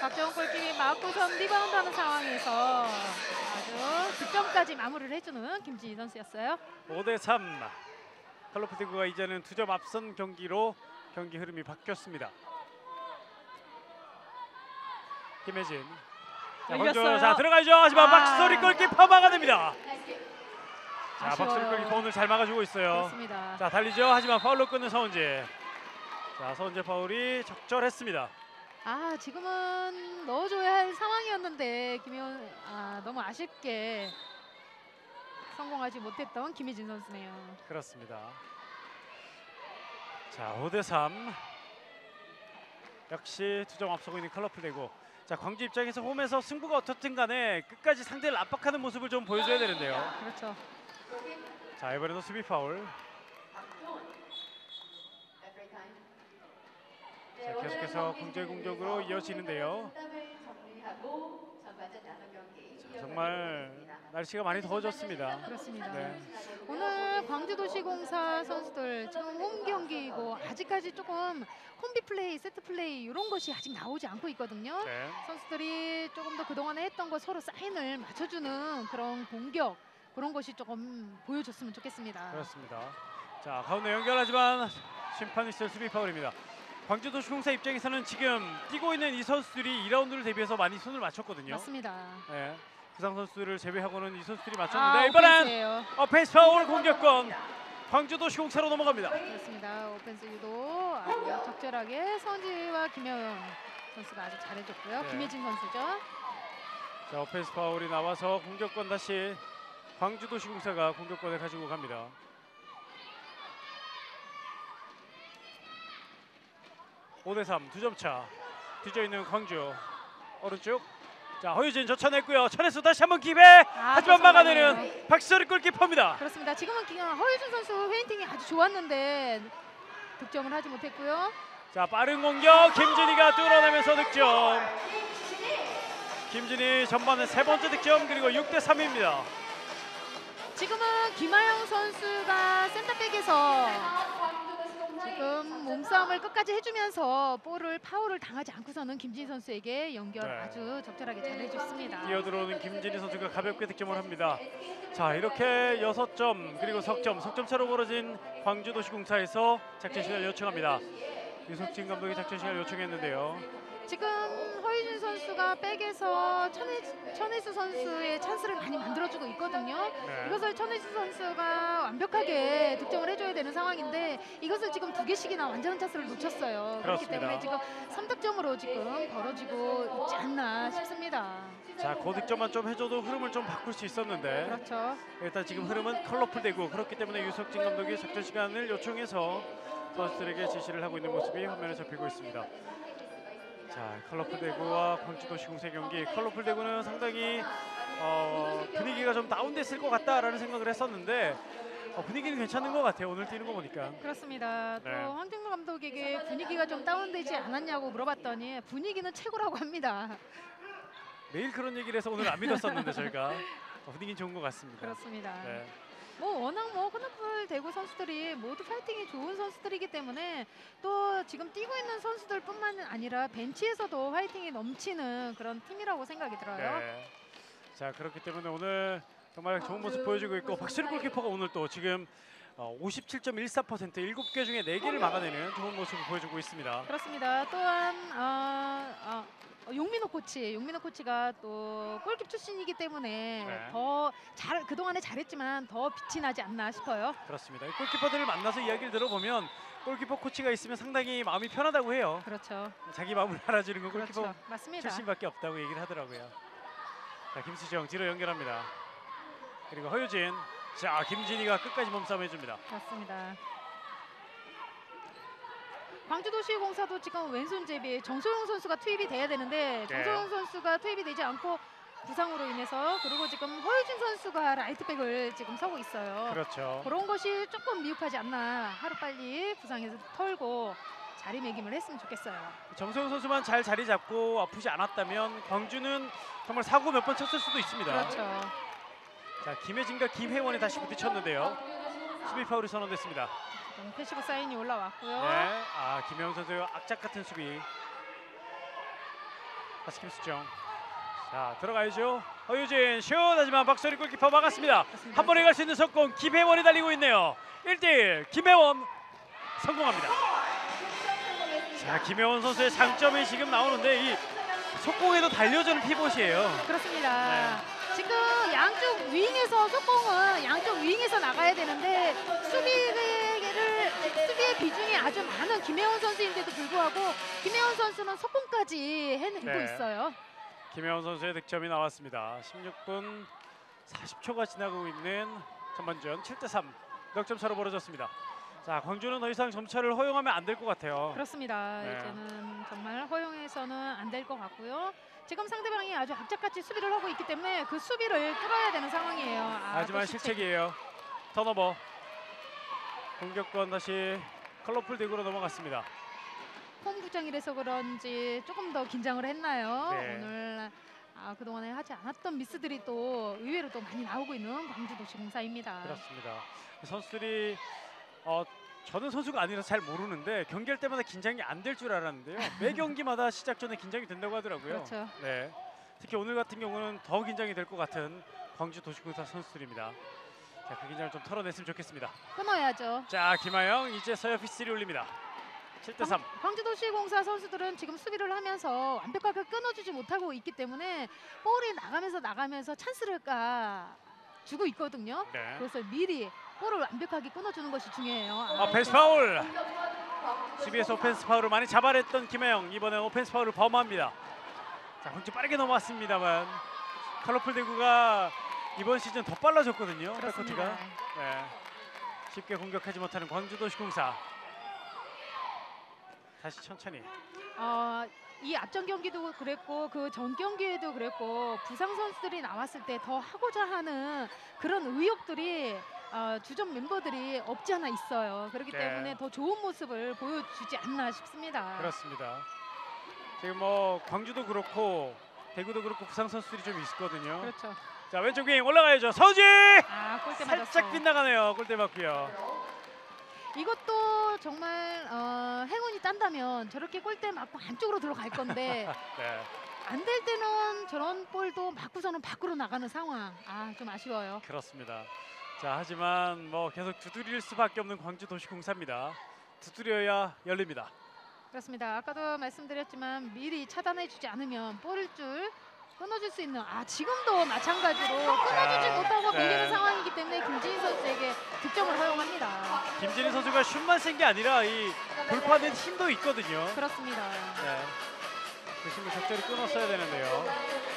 박정훈 골키퍼 맞고선 리바운드하는 상황에서 아주 득점까지 마무리를 해주는 김진희 선수였어요. 5대3. 컬러풀대구가 이제는 2점 앞선 경기로 경기 흐름이 바뀌었습니다. 김혜진. 자, 열렸어요. 먼저 자 들어가죠. 하지만 박소리 골키퍼 막아냅니다. 자, 아쉬워요. 박소리 골키퍼 오늘 잘 막아주고 있어요. 그렇습니다. 자 달리죠. 하지만 파울로 끊는 서은재. 자 서은재 파울이 적절했습니다. 아 지금은 넣어줘야 할 상황이었는데 김현 너무 아쉽게 성공하지 못했던 김혜진 선수네요. 그렇습니다. 자 5대3. 역시 2점 앞서고 있는 컬러풀대구. 자 광주 입장에서 홈에서 승부가 어떻든 간에 끝까지 상대를 압박하는 모습을 좀 보여줘야 되는데요. 그렇죠. 자 이번에도 수비 파울. 자, 계속해서 공제 공격으로 이어지는데요. 자, 정말 날씨가 많이 더워졌습니다. 그렇습니다. 네. 오늘 광주도시공사 선수들 지금 홈 경기이고 아직까지 조금 콤비 플레이, 세트 플레이 이런 것이 아직 나오지 않고 있거든요. 네. 선수들이 조금 더 그동안에 했던 거 서로 사인을 맞춰주는 그런 공격 그런 것이 조금 보여줬으면 좋겠습니다. 그렇습니다. 자 가운데 연결하지만 심판 있을 수비 파울입니다. 광주도시공사 입장에서는 지금 뛰고 있는 이 선수들이 2라운드를 대비해서 많이 손을 맞췄거든요. 맞습니다. 네. 부상 선수를 제외하고는 이 선수들이 맞췄는데 이번엔 오펜스예요. 어펜스 파울 공격권 광주도시공사로 넘어갑니다. 그렇습니다. 오펜스 유도 아주 적절하게 선지와 김혜영 선수가 아주 잘해줬고요. 네. 김혜진 선수죠. 자 어펜스 파울이 나와서 공격권 다시 광주도시공사가 공격권을 가지고 갑니다. (5대3) 2점 차 뒤져 있는 광주 오른쪽. 자 허유진 젖혀냈고요. 천에서 다시 한번 기회. 하지만 막아내는 박소리 골키퍼입니다. 그렇습니다. 지금은 허유준 선수 페인팅이 아주 좋았는데 득점을 하지 못했고요. 자 빠른 공격 김진희가 뚫어내면서 득점. 김진희 전반에 3번째 득점 그리고 6대3입니다. 지금은 김하영 선수가 센터백에서 지금 몸싸움을 끝까지 해주면서 볼을 파울을 당하지 않고서는 김진희 선수에게 연결 네. 아주 적절하게 잘해줬습니다. 뛰어들어오는 김진희 선수가 가볍게 득점을 합니다. 자 이렇게 6점 그리고 석점 차로 벌어진 광주도시공사에서 작전 시간을 요청합니다. 유석진 감독이 작전 시간을 요청했는데요. 지금 허유준 선수가 백에서 천혜수 선수의 찬스를 많이 만들어주고 있거든요. 네. 이것을 천혜수 선수가 완벽하게 득점을 해줘야 되는 상황인데 이것을 지금 2개씩이나 완전한 찬스를 놓쳤어요. 그렇기 그렇습니다. 때문에 지금 3득점으로 지금 벌어지고 있지 않나 싶습니다. 자 고득점만 좀 해줘도 흐름을 좀 바꿀 수 있었는데 그렇죠. 일단 지금 흐름은 컬러풀되고 그렇기 때문에 유석진 감독이 작전 시간을 요청해서 선수들에게 지시를 하고 있는 모습이 화면에 잡히고 있습니다. 자 컬러풀대구와 광주도시공사 경기. 컬러풀대구는 상당히 분위기가 좀 다운됐을 것 같다라는 생각을 했었는데 분위기는 괜찮은 것 같아요. 오늘 뛰는 거 보니까. 그렇습니다. 네. 또 황정무 감독에게 분위기가 좀 다운되지 않았냐고 물어봤더니 분위기는 최고라고 합니다. 매일 그런 얘기를 해서 오늘 안 믿었었는데 저희가 분위기는 좋은 것 같습니다. 그렇습니다. 네. 워낙 컬러풀 대구 선수들이 모두 파이팅이 좋은 선수들이기 때문에 또 지금 뛰고 있는 선수들뿐만 아니라 벤치에서도 파이팅이 넘치는 그런 팀이라고 생각이 들어요. 네. 자 그렇기 때문에 오늘 정말 좋은 모습 보여주고 있고 박시루 골키퍼가 오늘 또 지금 57.14% 7개 중에 4개를 막아내는 좋은 모습을 보여주고 있습니다. 그렇습니다. 또한 용민호 코치가 또 골킵 출신이기 때문에 네. 더 그동안에 잘했지만 더 빛이 나지 않나 싶어요. 그렇습니다. 골키퍼들을 만나서 이야기를 들어보면 골키퍼 코치가 있으면 상당히 마음이 편하다고 해요. 그렇죠. 자기 마음을 알아주는 건 골키퍼 그렇죠. 맞습니다. 출신밖에 없다고 얘기를 하더라고요. 자 김수정 뒤로 연결합니다. 그리고 허유진. 자 김진희가 끝까지 몸싸움 해줍니다. 그렇습니다. 광주도시공사도 지금 왼손 제비에 정소영 선수가 투입이 돼야 되는데 네. 정소영 선수가 투입이 되지 않고 부상으로 인해서. 그리고 지금 허유진 선수가 라이트백을 지금 서고 있어요. 그렇죠. 그런 것이 조금 미흡하지 않나. 하루빨리 부상에서 털고 자리매김을 했으면 좋겠어요. 정세훈 선수만 잘 자리 잡고 아프지 않았다면 광주는 정말 사고 몇 번 쳤을 수도 있습니다. 그렇죠. 자, 김혜진과 김혜원이 다시 부딪혔는데요. 수비 파울이 선언됐습니다. 지금 패시브 사인이 올라왔고요. 네, 김혜원 선수의 악착 같은 수비. 다시 김수정. 자, 들어가야죠. 허유진 슛, 하지만 박소리 골키퍼 막았습니다. 그렇습니다. 한 번에 갈 수 있는 속공 김혜원이 달리고 있네요. 1대1 김혜원 성공합니다. 자, 김혜원 선수의 장점이 지금 나오는데 이 속공에도 달려주는 피봇이에요. 그렇습니다. 지금 양쪽 윙에서 속공은 양쪽 윙에서 나가야 되는데 수비의 비중이 아주 많은 김혜원 선수인데도 불구하고 김혜원 선수는 속공까지 해내고 네. 있어요. 김혜원 선수의 득점이 나왔습니다. 16분 40초가 지나고 있는 전반전 7대3 넉점 차로 벌어졌습니다. 자, 광주는 더 이상 점차를 허용하면 안 될 것 같아요. 그렇습니다. 네. 이제는 정말 허용해서는 안 될 것 같고요. 지금 상대방이 아주 악착같이 수비를 하고 있기 때문에 그 수비를 뚫어야 되는 상황이에요. 하지만 또 실책. 실책이에요. 턴오버. 공격권 다시 컬러풀 덱으로 넘어갔습니다. 홈 구장이라서 그런지 조금 더 긴장을 했나요? 네. 오늘 그동안에 하지 않았던 미스들이 또 의외로 또 많이 나오고 있는 광주도시공사입니다. 그렇습니다. 선수들이 저는 선수가 아니라서 잘 모르는데 경기할 때마다 긴장이 안 될 줄 알았는데요. 매 경기마다 시작 전에 긴장이 된다고 하더라고요. 그렇죠. 네. 특히 오늘 같은 경우는 더 긴장이 될 것 같은 광주도시공사 선수들입니다. 자, 그 긴장을 좀 털어냈으면 좋겠습니다. 끊어야죠. 자, 김하영 이제서야 휘슬이 울립니다. 7대3. 광주도시공사 선수들은 지금 수비를 하면서 완벽하게 끊어주지 못하고 있기 때문에 볼이 나가면서 찬스를 주고 있거든요. 네. 그래서 미리 볼을 완벽하게 끊어주는 것이 중요해요. 오펜스 파울. 수비에서 오펜스 파울을 많이 잡아냈던 김하영, 이번엔 오펜스 파울을 범합니다. 자, 광주 빠르게 넘어왔습니다만 컬러풀 대구가 이번 시즌 더 빨라졌거든요. 그렇습니다. 백코트가. 네. 쉽게 공격하지 못하는 광주도시공사. 다시 천천히. 이 앞전 경기도 그랬고 그 전 경기에도 그랬고 부상 선수들이 나왔을 때 더 하고자 하는 그런 의욕들이 주전 멤버들이 없지 않아 있어요. 그렇기 네. 때문에 더 좋은 모습을 보여주지 않나 싶습니다. 그렇습니다. 지금 광주도 그렇고 대구도 그렇고 부상 선수들이 좀 있거든요. 그렇죠. 자, 왼쪽 윙 올라가야죠. 서지! 골대 살짝 맞았어요. 빗나가네요. 골대 맞고요. 이것도 정말 행운이 딴다면 저렇게 골대 맞고 안쪽으로 들어갈 건데 네. 안 될 때는 저런 볼도 맞고서는 밖으로 나가는 상황. 좀 아쉬워요. 그렇습니다. 자, 하지만 계속 두드릴 수밖에 없는 광주도시공사입니다. 두드려야 열립니다. 그렇습니다. 아까도 말씀드렸지만 미리 차단해주지 않으면 볼줄 끊어줄 수 있는 지금도 마찬가지로 끊어주지 못하고 네. 밀리는 상황이기 때문에 김지인 선수에게 득점을 허용합니다. 김진희 선수가 슛만 센 게 아니라 이 돌파는 힘도 있거든요. 그렇습니다. 네. 그 힘을 적절히 끊었어야 되는데요.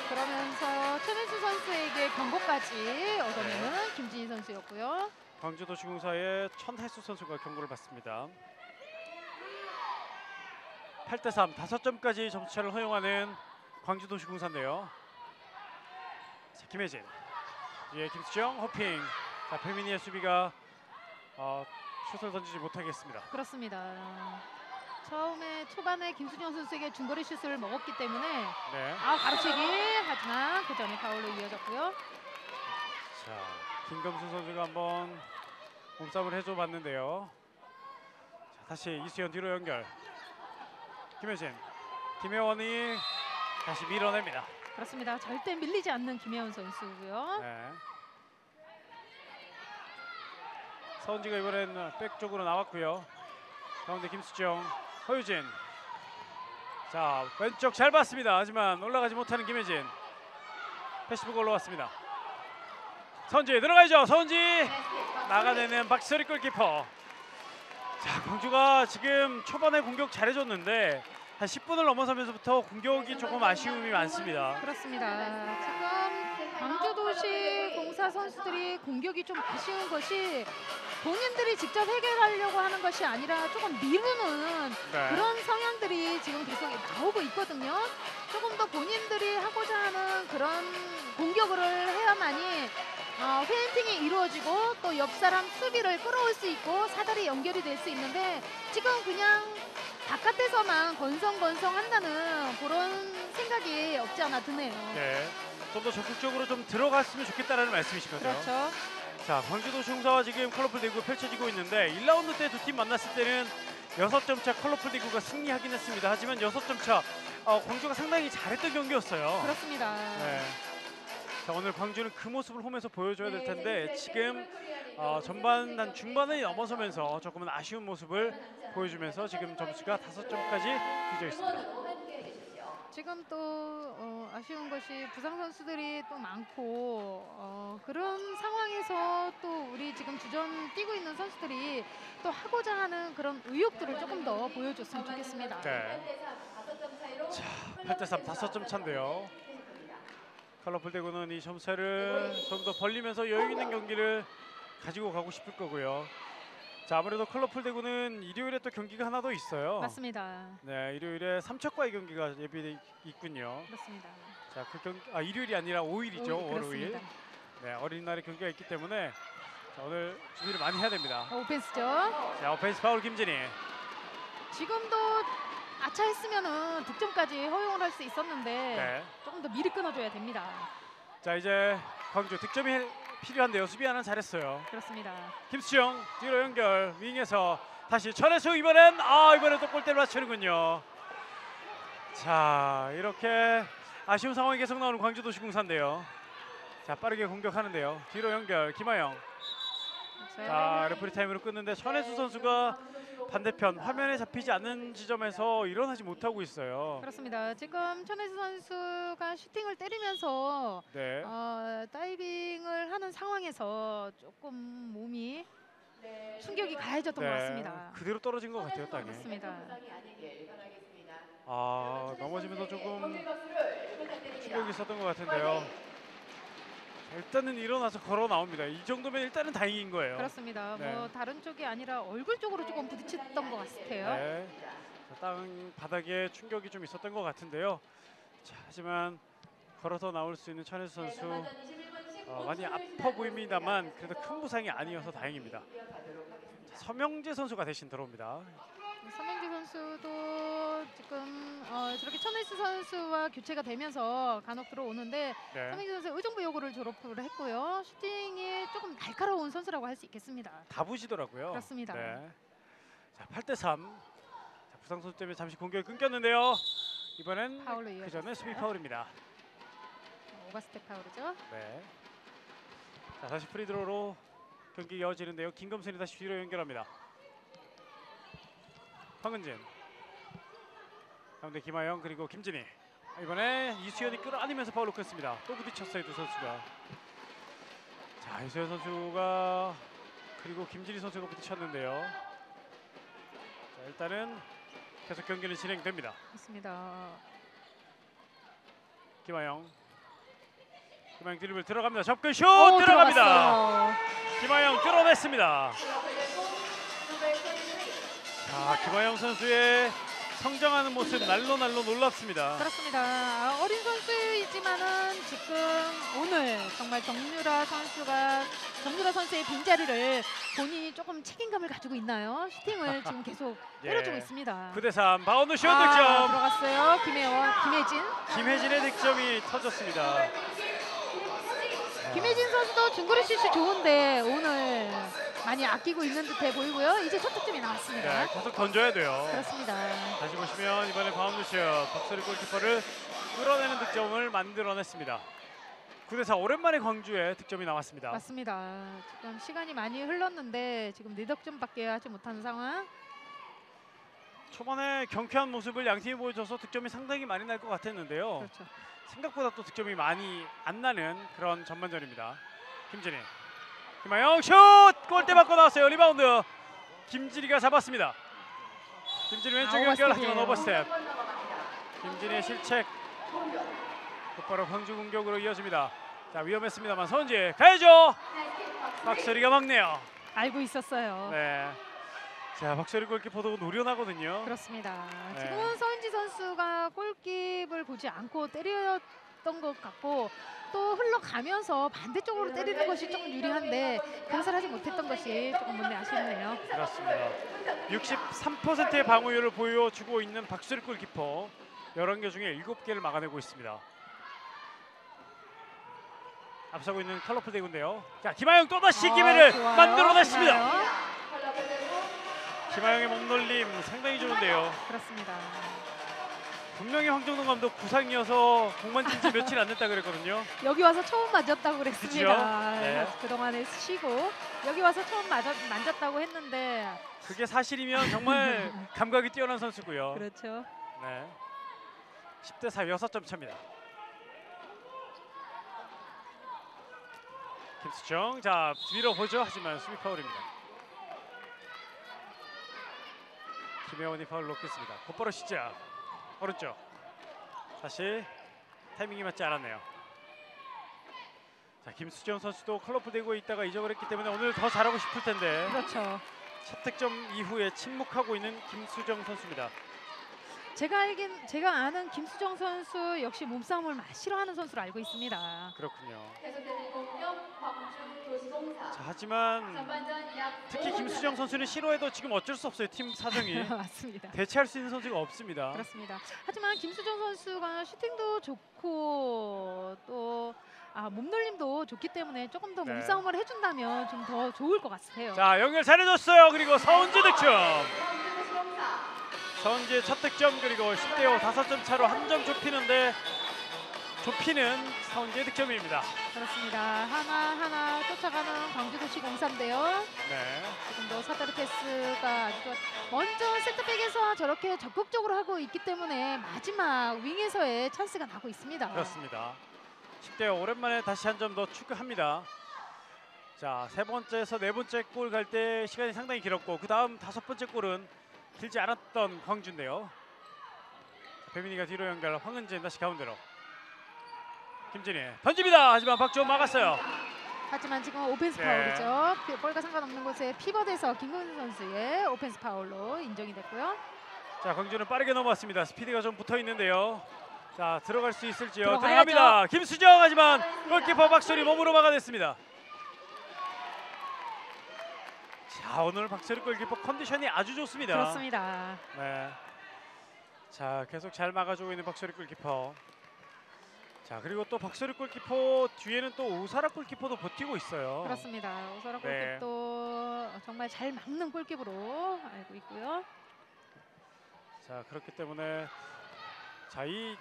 그러면서 최민수 선수에게 경고까지 얻어내는 김진희 선수였고요. 광주도시공사의 천혜수 선수가 경고를 받습니다. 8대3 5점까지 점수차를 허용하는 광주도시공사인데요. 자, 김혜진, 뒤에 김수정, 호핑. 자, 배민희의 수비가 슛을 던지지 못하겠습니다. 그렇습니다. 초반에 김수정 선수에게 중거리 슛을 먹었기 때문에 네. 가로채기 하지만 그 전에 파울로 이어졌고요. 자, 김금수 선수가 한번 몸싸움을 해줘 봤는데요. 자, 다시 이수연 뒤로 연결. 김혜진, 김혜원이 다시 밀어냅니다. 그렇습니다. 절대 밀리지 않는 김혜원 선수고요. 네. 서은지가 이번엔 백 쪽으로 나왔고요. 가운데 김수정, 허유진. 자, 왼쪽 잘 봤습니다. 하지만 올라가지 못하는 김혜진. 패시브가 올라왔습니다. 서은지 들어가야죠. 서은지 나가내는 박소리 골키퍼. 자, 광주가 지금 초반에 공격 잘해줬는데 한 10분을 넘어서면서부터 공격이 조금 아쉬움이 많습니다. 그렇습니다. 지금 광주도시공사 선수들이 공격이 좀 아쉬운 것이 본인들이 직접 해결하려고 하는 것이 아니라 조금 미루는 네. 그런 성향들이 지금 계속 나오고 있거든요. 조금 더 본인들이 하고자 하는 그런 공격을 해야만이 페인팅이 이루어지고 또 옆 사람 수비를 끌어올 수 있고 사다리 연결이 될 수 있는데 지금 그냥 바깥에서만 건성건성 한다는 그런 생각이 없지 않아 드네요. 네. 좀 더 적극적으로 좀 들어갔으면 좋겠다라는 말씀이신 거죠. 그렇죠. 자, 광주도시공사와 지금 컬러풀 대구 펼쳐지고 있는데 1라운드 때 두 팀 만났을 때는 6점 차 컬러풀 대구가 승리하긴 했습니다. 하지만 6점 차 광주가 상당히 잘했던 경기였어요. 그렇습니다. 네. 자, 오늘 광주는 그 모습을 홈에서 보여줘야 될 텐데 지금 전반 한 중반을 넘어서면서 조금은 아쉬운 모습을 보여주면서 지금 점수가 5점까지 뒤져 있습니다. 지금 또 아쉬운 것이 부상 선수들이 또 많고 그런 상황에서 또 우리 지금 주전 뛰고 있는 선수들이 또 하고자 하는 그런 의욕들을 조금 더 보여줬으면 좋겠습니다. 네. 자, 8대3 5점 차인데요. 컬러풀 대구는 이 점차를 좀 더 벌리면서 여유 있는 경기를 가지고 가고 싶을 거고요. 자, 아무래도 컬러풀 대구는 일요일에 또 경기가 하나 더 있어요. 맞습니다. 네, 일요일에 삼척과의 경기가 예비돼 있군요. 그렇습니다. 자, 그 경기 일요일이 아니라 5일이죠. 월요일. 그렇습니다. 네, 어린이날에 경기가 있기 때문에 자, 오늘 준비를 많이 해야 됩니다. 오펜스죠. 자, 오펜스 파울 김진희. 지금도 아차했으면은 득점까지 허용을 할 수 있었는데 네. 조금 더 미리 끊어줘야 됩니다. 자, 이제 광주 득점이 필요한데요. 수비 하나 잘했어요. 그렇습니다. 김수영 뒤로 연결 윙에서 다시 천혜수 이번엔 또 골대를 맞추는군요. 자, 이렇게 아쉬운 상황이 계속 나오는 광주도시공사인데요. 자, 빠르게 공격하는데요. 뒤로 연결 김하영. 자, 레프리 타임으로 끊는데 천혜수 선수가 반대편 화면에 잡히지 않는 지점에서 일어나지 못하고 있어요. 그렇습니다. 지금 천혜수 선수가 슈팅을 때리면서 네. 다이빙을 하는 상황에서 조금 몸이 충격이 가해졌던 것 같습니다. 그대로 떨어진 것 같아요, 땅에. 그렇습니다. 넘어지면서 조금 충격이 있었던 것 같은데요. 자, 일단은 일어나서 걸어 나옵니다. 이 정도면 일단은 다행인 거예요. 그렇습니다. 네. 뭐 다른 쪽이 아니라 얼굴 쪽으로 조금 부딪혔던 것 같아요. 네. 자, 땅 바닥에 충격이 좀 있었던 것 같은데요. 자, 하지만 걸어서 나올 수 있는 천혜수 선수 많이 아파 보입니다만 그래도 큰 부상이 아니어서 다행입니다. 자, 서명재 선수가 대신 들어옵니다. 서명재 선수도 지금 저렇게 천혜수 선수와 교체가 되면서 간혹 들어오는데 네. 서명재 선수 의정부 여고를 졸업을 했고요. 슈팅이 조금 날카로운 선수라고 할 수 있겠습니다. 다부지더라고요. 그렇습니다. 네. 자, 8대3. 자, 부상 선수 때문에 잠시 공격이 끊겼는데요. 이번엔 파울로 그 이어졌어요. 전에 수비 파울입니다. 오버스텝 파울이죠. 네. 자, 다시 프리드로로 경기 이어지는데요. 김금순이 다시 뒤로 연결합니다. 황은진. 가운데 김하영 그리고 김진희. 이번에 이수연이 끌어안으면서 파울로 끊습니다. 또 부딪혔어요, 두 선수가. 자, 이수연 선수가 그리고 김진희 선수가 부딪혔는데요. 자, 일단은 계속 경기는 진행됩니다. 맞습니다. 김하영 드리블 들어갑니다. 접근 슛 들어갑니다. 들어갔어요. 김하영 뚫어냈습니다. 자, 김하영 선수의 성장하는 모습 날로 놀랍습니다. 그렇습니다. 어린 선수이지만은 지금 오늘 정말 정유라 선수의 빈자리를 본인이 조금 책임감을 가지고 있나요? 슈팅을 지금 계속 예. 때려주고 있습니다. 9대3 바운드 슛 득점. 들어갔어요. 김혜진. 김혜진의 득점이 터졌습니다. 김혜진 선수도 중거리 슛이 좋은데 오늘 많이 아끼고 있는 듯해 보이고요. 이제 첫 득점이 나왔습니다. 네, 계속 던져야 돼요. 그렇습니다. 다시 보시면 이번에 바운드 슛 박소리 골키퍼를 끌어내는 득점을 만들어냈습니다. 9대4 오랜만에 광주에 득점이 나왔습니다. 맞습니다. 지금 시간이 많이 흘렀는데 지금 4득점밖에 하지 못하는 상황. 초반에 경쾌한 모습을 양팀이 보여줘서 득점이 상당히 많이 날 것 같았는데요. 그렇죠. 생각보다 또 득점이 많이 안 나는 그런 전반전입니다. 김진희, 김하영 슛! 골대 맞고 나왔어요. 리바운드 김진희가 잡았습니다. 김진희 왼쪽 연결 하지만 오버스텝. 김진희의 실책 곧바로 광주 공격으로 이어집니다. 자, 위험했습니다만 서은지 가야죠. 박소리가 막네요. 알고 있었어요. 네. 자, 박소리 골키퍼도 노련하거든요. 그렇습니다. 네. 지금은 서은지 선수가 골킵을 보지 않고 때렸던 것 같고 또 흘러가면서 반대쪽으로 때리는 것이 조금 유리한데 그것을 하지 못했던 것이 조금 뭔데 아쉽네요. 그렇습니다. 63%의 방어율을 보여주고 있는 박소리 골키퍼 11개 중에 7개를 막아내고 있습니다. 앞서고 있는 컬러풀 대구인데요. 자, 김하영 또다시 기회를 좋아요. 만들어냈습니다. 김하영. 김하영의 몸놀림 상당히 좋은데요. 그렇습니다. 분명히 황정동 감독 부상이어서 공만 뛴지 며칠 안 됐다 그랬거든요. 여기 와서 처음 만졌다고 그랬습니다. 그죠? 네. 그동안에 쉬고 여기 와서 처음 만졌다고 했는데 그게 사실이면 정말 감각이 뛰어난 선수고요. 그렇죠. 네. 10대 4 6점 차입니다. 김수정, 자 밀어보죠. 하지만 수비 파울입니다. 김혜원이 파울 놓겠습니다. 곧바로 시작. 오른쪽. 다시 타이밍이 맞지 않았네요. 자, 김수정 선수도 컬러풀 대구에 있다가 이적을 했기 때문에 오늘 더 잘하고 싶을 텐데 그렇죠. 첫 득점 이후에 침묵하고 있는 김수정 선수입니다. 제가 아는 김수정 선수 역시 몸싸움을 싫어하는 선수로 알고 있습니다. 그렇군요. 자, 하지만 특히 김수정 선수는 싫어해도 지금 어쩔 수 없어요. 팀 사정이. 맞습니다. 대체할 수 있는 선수가 없습니다. 그렇습니다. 하지만 김수정 선수가 슈팅도 좋고 또 몸놀림도 좋기 때문에 조금 더 네. 몸싸움을 해준다면 좀 더 좋을 것 같아요. 자, 연결 잘해줬어요. 그리고 서은지 득점. 서은지의 첫 득점 그리고 10대 5 5점 차로 한 점 좁히는 서은지의 득점입니다. 그렇습니다. 하나하나 쫓아가는 광주도시공사인데요. 네. 지금도 사다리 패스가 아주 좋아. 먼저 센터백에서 저렇게 적극적으로 하고 있기 때문에 마지막 윙에서의 찬스가 나고 있습니다. 그렇습니다. 10대 5 오랜만에 다시 한 점 더 추가합니다. 자, 세 번째에서 네 번째 골 갈 때 시간이 상당히 길었고 그 다음 다섯 번째 골은 길지 않았던 광주인데요. 배민이가 뒤로 연결, 황은진 다시 가운데로. 김진희 던집니다. 하지만 박주호 막았어요. 하지만 지금 오펜스 네. 파울이죠. 볼과 상관없는 곳에 피벗에서 김근수 선수의 오펜스 파울로 인정이 됐고요. 자, 광주는 빠르게 넘어왔습니다. 스피드가 좀 붙어 있는데요. 자, 들어갈 수 있을지요. 들어가야죠. 들어갑니다. 김수정 하지만 골키퍼 박소리 몸으로 막아냈습니다. 자, 오늘 박소리 골키퍼 컨디션이 아주 좋습니다. 그렇습니다. 네. 자, 계속 잘 막아주고 있는 박소리 골키퍼. 자, 그리고 또 박소리 골키퍼 뒤에는 또 오사라 골키퍼도 버티고 있어요. 그렇습니다. 오사라 네. 골킵도 정말 잘 막는 골킵으로 알고 있고요. 자, 그렇기 때문에 자, 이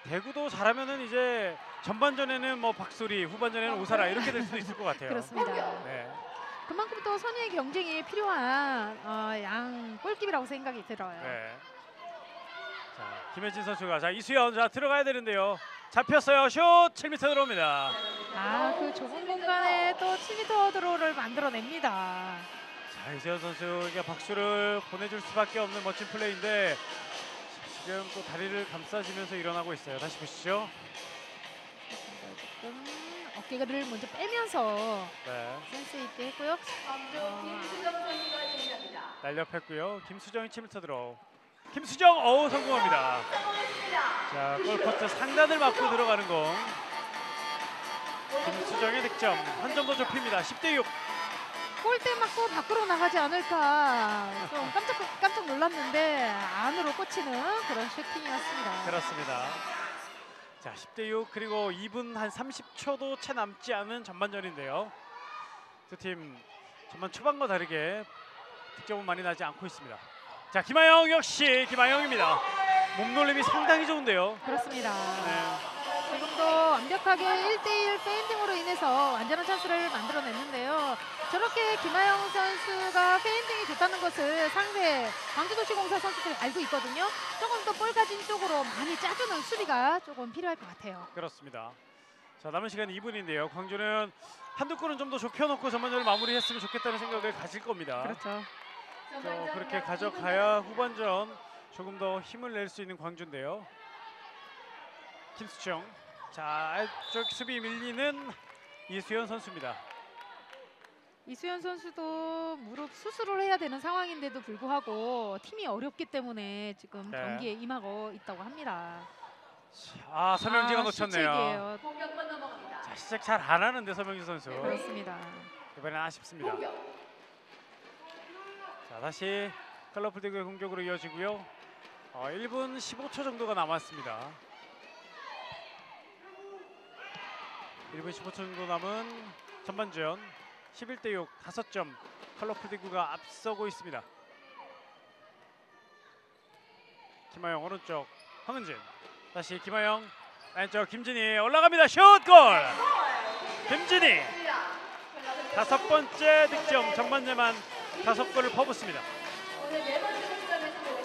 대구도 잘하면은 이제 전반전에는 뭐 박소리, 후반전에는 오사라 이렇게 될 수도 있을 것 같아요. 그렇습니다. 네. 그만큼 또 선의의 경쟁이 필요한 양 골킵이라고 생각이 들어요. 네. 자, 김혜진 선수가 자, 이수연 자 들어가야 되는데요. 잡혔어요. 슛 7m 들어옵니다. 그 좁은 공간에 또 7m 드로우를 만들어냅니다. 자, 이수연 선수에게 박수를 보내줄 수밖에 없는 멋진 플레이인데 지금 또 다리를 감싸지면서 일어나고 있어요. 다시 보시죠. 조금 어깨를 먼저 빼면서 네. 센스 있게 했고요. 날렵했고요. 김수정이 7m 들어. 김수정 성공합니다. 자, 골포스트 상단을 맞고 들어가는 공. 김수정의 득점. 한 점 더 좁힙니다. 10대 6. 골대 맞고 밖으로 나가지 않을까 좀 깜짝 놀랐는데 안으로 꽂히는 그런 슈팅이었습니다. 그렇습니다. 자, 10대 6 그리고 2분 한 30초도 채 남지 않은 전반전인데요. 두 팀 전반 초반과 다르게 득점은 많이 나지 않고 있습니다. 자, 김하영 역시 김하영입니다. 몸놀림이 상당히 좋은데요. 그렇습니다. 네. 지금도 완벽하게 1대1 페인팅으로 인해서 완전한 찬스를 만들어냈는데요. 저렇게 김하영 선수가 페인팅이 좋다는 것을 상대 광주도시공사 선수들이 알고 있거든요. 조금 더 볼 가진 쪽으로 많이 짜주는 수비가 조금 필요할 것 같아요. 그렇습니다. 자, 남은 시간 2분인데요. 광주는 한두 골은 좀 더 좁혀놓고 전반전을 마무리했으면 좋겠다는 생각을 가질 겁니다. 그렇죠. 그렇게 가져가야 후반전 조금 더 힘을 낼 수 있는 광주인데요. 김수정 자, 쪽 수비 밀리는 이수연 선수입니다. 이수연 선수도 무릎 수술을 해야 되는 상황인데도 불구하고 팀이 어렵기 때문에 지금 네. 경기에 임하고 있다고 합니다. 아, 서명지가 놓쳤네요. 실책이에요. 자, 시작 잘 안 하는데 서명지 선수. 그렇습니다. 이번엔 아쉽습니다. 자, 다시 컬러풀 대구의 공격으로 이어지고요. 1분 15초 정도가 남았습니다. 1분 15초 정도 남은 전반전 11대 6, 5점 컬러풀 대구가 앞서고 있습니다. 김하영 오른쪽 황은진, 다시 김하영 왼쪽 김진희 올라갑니다. 슛 골! 김진희 5번째 득점, 전반전만 5골을 퍼붓습니다.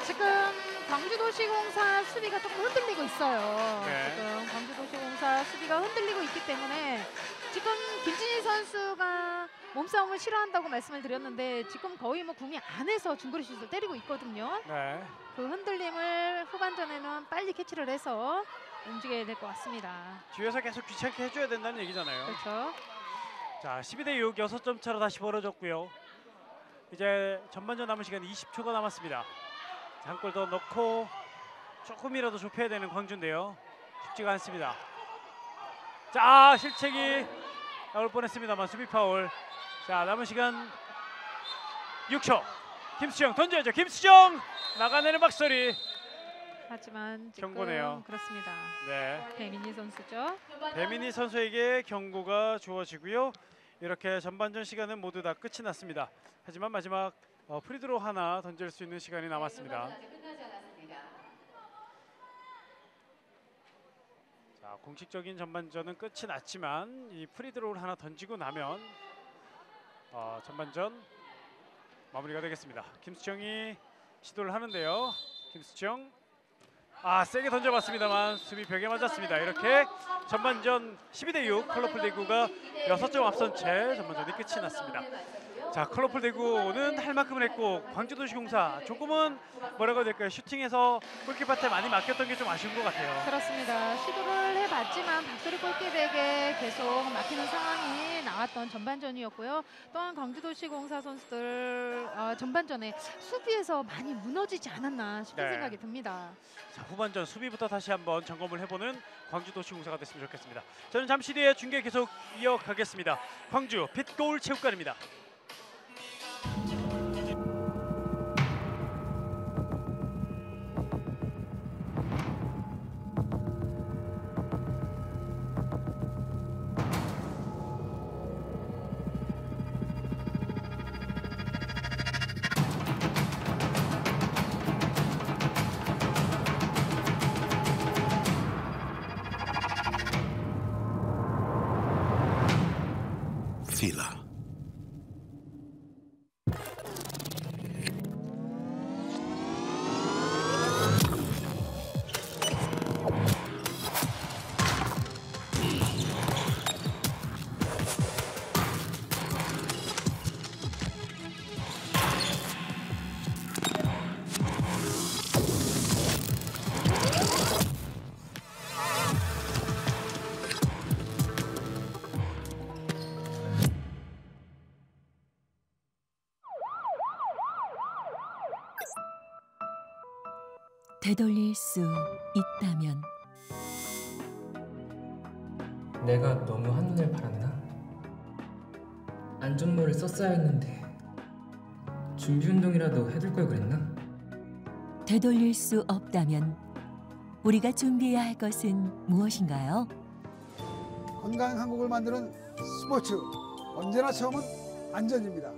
지금 광주도시공사 수비가 조금 흔들리고 있어요. 네. 지금 광주도시공사 수비가 흔들리고 있기 때문에 지금 김진희 선수가 몸싸움을 싫어한다고 말씀을 드렸는데 지금 거의 뭐 구미 안에서 중거리 슛을 때리고 있거든요. 네. 그 흔들림을 후반전에는 빨리 캐치를 해서 움직여야 될 것 같습니다. 뒤에서 계속 귀찮게 해줘야 된다는 얘기잖아요. 그렇죠. 자, 12대 6, 6점 차로 다시 벌어졌고요. 이제 전반전 남은 시간 20초가 남았습니다. 한 골 더 넣고 조금이라도 좁혀야 되는 광주인데요. 쉽지가 않습니다. 자, 실책이 나올 뻔했습니다만 수비 파울. 자, 남은 시간 6초. 김수정 던져야죠. 김수정 나가내는 박소리. 하지만 지금 경고네요. 그렇습니다. 네. 배민희 선수죠. 배민희 선수에게 경고가 주어지고요. 이렇게 전반전 시간은 모두 다 끝이 났습니다. 하지만 마지막 프리드로 하나 던질 수 있는 시간이 남았습니다. 자, 공식적인 전반전은 끝이 났지만 이 프리드로를 하나 던지고 나면 전반전 마무리가 되겠습니다. 김수정이 시도를 하는데요. 김수정 세게 던져봤습니다만 수비 벽에 맞았습니다. 이렇게 전반전 12대 6 컬러풀 대구가 6점 앞선 채 전반전이 끝이 났습니다. 자, 컬러풀 대구는 할 만큼은 했고 광주도시공사 조금은 뭐라고 해야 될까요? 슈팅에서 골키퍼한테 많이 맡겼던 게 좀 아쉬운 것 같아요. 그렇습니다. 시도를 해봤지만 박소리 골키퍼에게 계속 막히는 상황이 나왔던 전반전이었고요. 또한 광주도시공사 선수들 전반전에 수비에서 많이 무너지지 않았나 싶은 네. 생각이 듭니다. 자, 후반전 수비부터 다시 한번 점검을 해보는 광주도시공사가 됐으면 좋겠습니다. 저는 잠시 뒤에 중계 계속 이어가겠습니다. 광주 빛거울 체육관입니다. Fila. 되돌릴 수 있다면 내가 너무 한눈을 팔았나? 안전모를 썼어야 했는데 준비 운동이라도 해둘 걸 그랬나? 되돌릴 수 없다면 우리가 준비해야 할 것은 무엇인가요? 건강한 한국을 만드는 스포츠, 언제나 처음은 안전입니다.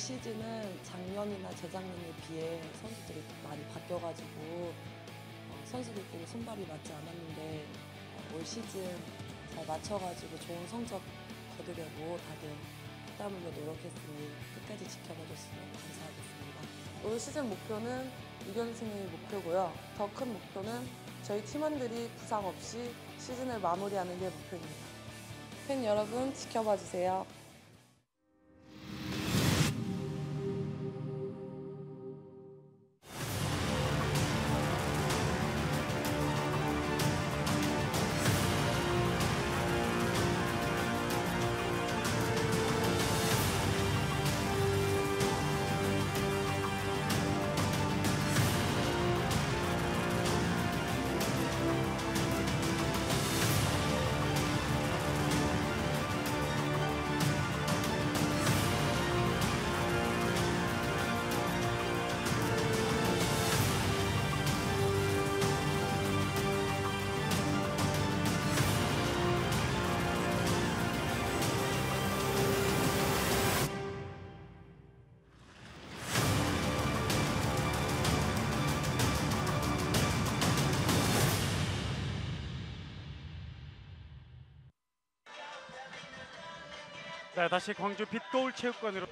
시즌은 작년이나 재작년에 비해 선수들이 많이 바뀌어가지고 선수들끼리 손발이 맞지 않았는데 올 시즌 잘 맞춰가지고 좋은 성적 거두려고 다들 땀 흘려 노력했으니 끝까지 지켜봐줬으면 감사하겠습니다. 올 시즌 목표는 2연승이 목표고요. 더 큰 목표는 저희 팀원들이 부상 없이 시즌을 마무리하는 게 목표입니다. 팬 여러분 지켜봐 주세요. 네, 다시 광주 빛거울 체육관으로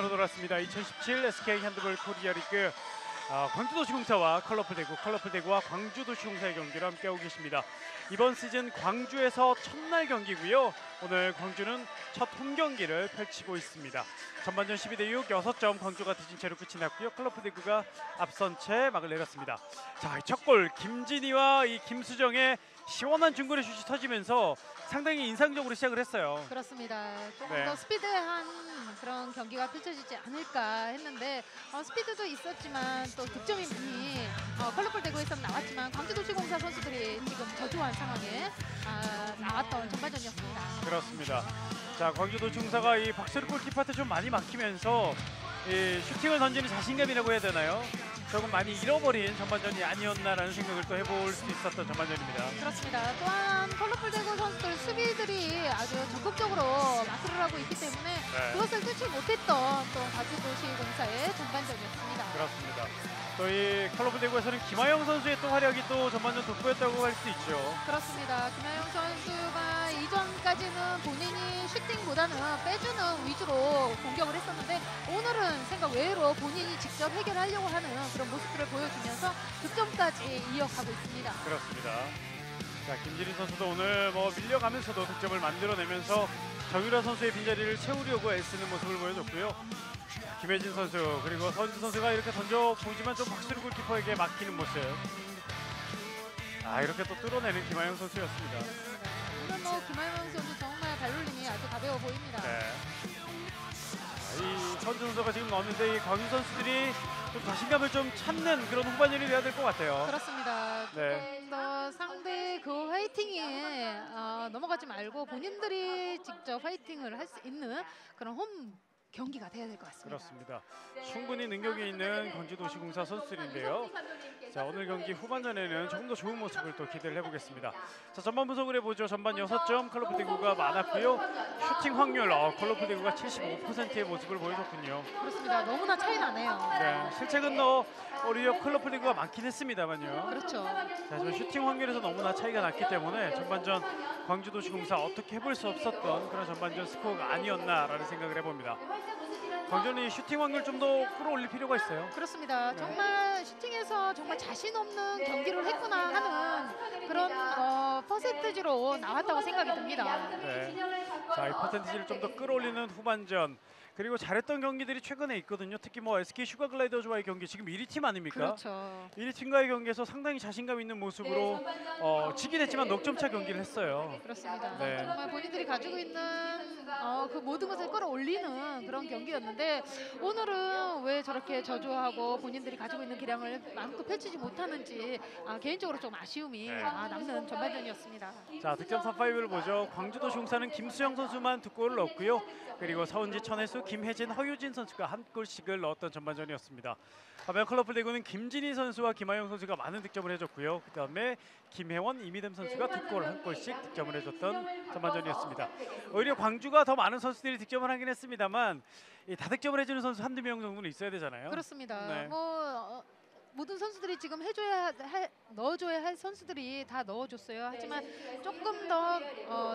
돌아왔습니다. 2017 SK 핸드볼 코리아 리그 광주도시공사와 컬러풀대구와 광주도시공사의 경기를 함께하고 계십니다. 이번 시즌 광주에서 첫날 경기고요. 오늘 광주는 첫 홈경기를 펼치고 있습니다. 전반전 12대6 6점 광주가 뒤진 채로 끝이 났고요. 컬러풀대구가 앞선 채 막을 내렸습니다. 자, 첫 골 김진희와 이 김수정의 시원한 중거리 슛이 터지면서 상당히 인상적으로 시작을 했어요. 그렇습니다. 조금 네. 더 스피드한 그런 경기가 펼쳐지지 않을까 했는데 스피드도 있었지만 또 득점이 많이 컬러풀 대구에서는 나왔지만 광주도시공사 선수들이 지금 저조한 상황에 나왔던 전반전이었습니다. 그렇습니다. 자, 광주도시공사가 이 박세르 골키퍼한테 좀 많이 막히면서 이 슈팅을 던지는 자신감이라고 해야 되나요? 조금 많이 잃어버린 전반전이 아니었나라는 생각을 또 해볼 수 있었던 전반전입니다. 그렇습니다. 또한 컬러풀 대구 선수들 수비들이 아주 적극적으로 마크를 하고 있기 때문에 네. 그것을 뚫지 못했던 또 광주도시공사의 전반전이었습니다. 그렇습니다. 또 이 컬러풀 대구에서는 김하영 선수의 또 활약이 또 전반전 돋보였다고 할 수 있죠. 그렇습니다. 김하영 선수가 이전까지는 본인이 슈팅보다는 빼주는 위주로 공격을 했었는데 오늘은 생각 외로 본인이 직접 해결하려고 하는 그런 모습들을 보여주면서 득점까지 이어가고 있습니다. 그렇습니다. 자, 김진희 선수도 오늘 밀려가면서도 득점을 만들어내면서 정유라 선수의 빈자리를 채우려고 애쓰는 모습을 보여줬고요. 김혜진 선수 그리고 서은주 선수가 이렇게 던져보지만 좀 박세르 골키퍼에게 막히는 모습. 이렇게 또 뚫어내는 김하영 선수였습니다. 오늘 김하영 선수 정말 발놀림이 아주 가벼워 보입니다. 네. 이 서은주 선수가 지금 넣었는데 이 광주 선수들이 좀 자신감을 좀 찾는 그런 후반전이 돼야 될 것 같아요. 그렇습니다. 네. 조금 더 상대 그 화이팅에 넘어가지 말고 본인들이 직접 화이팅을 할 수 있는 그런 홈 경기가 돼야 될 것 같습니다. 그렇습니다. 충분히 능력이 있는 광주도시공사 선수들인데요. 자, 오늘 경기 후반전에는 조금 더 좋은 모습을 또 기대를 해보겠습니다. 자, 전반 분석을 해보죠. 전반 6점 컬러풀 대구가 많았고요. 슈팅 확률 컬러풀 대구가 75%의 모습을 보여줬군요. 그렇습니다. 너무나 차이 나네요. 네, 실책은 오히려 컬러풀 대구가 많긴 했습니다만요. 그렇죠. 자, 저 슈팅 확률에서 너무나 차이가 났기 때문에 전반전 광주도시공사 어떻게 해볼 수 없었던 그런 전반전 스코어가 아니었나라는 생각을 해봅니다. 광주는 슈팅 확률 좀 더 끌어올릴 필요가 있어요. 그렇습니다. 네. 정말 슈팅에서 정말 자신 없는 경기를 했구나 하는 그런 퍼센티지로 나왔다고 생각이 듭니다. 네. 자, 이 퍼센티지를 좀 더 끌어올리는 후반전. 그리고 잘했던 경기들이 최근에 있거든요. 특히 SK 슈가글라이더즈와의 경기 지금 1위 팀 아닙니까? 그렇죠. 1위 팀과의 경기에서 상당히 자신감 있는 모습으로 지긴 했지만 넉점차 경기를 했어요. 그렇습니다. 네. 정말 본인들이 가지고 있는 그 모든 것을 끌어올리는 그런 경기였는데 오늘은 왜 저렇게 저조하고 본인들이 가지고 있는 기량을 마음껏 펼치지 못하는지 개인적으로 좀 아쉬움이 네. 남는 전반전이었습니다. 자, 득점 탑5를 보죠. 광주도시공사는 김수영 선수만 2골을 넣었고요. 그리고 서은지, 천혜수, 김혜진, 허유진 선수가 1골씩을 넣었던 전반전이었습니다. 반면 컬러풀 대구는 김진희 선수와 김하영 선수가 많은 득점을 해줬고요. 그다음에 김혜원, 이미듬 선수가 2골, 1골씩 득점을 해줬던 전반전이었습니다. 오히려 광주가 더 많은 선수들이 득점을 하긴 했습니다만 이 다득점을 해주는 선수 1~2명 정도는 있어야 되잖아요. 그렇습니다. 네. 모든 선수들이 지금 넣어줘야 할 선수들이 다 넣어줬어요. 하지만 조금 더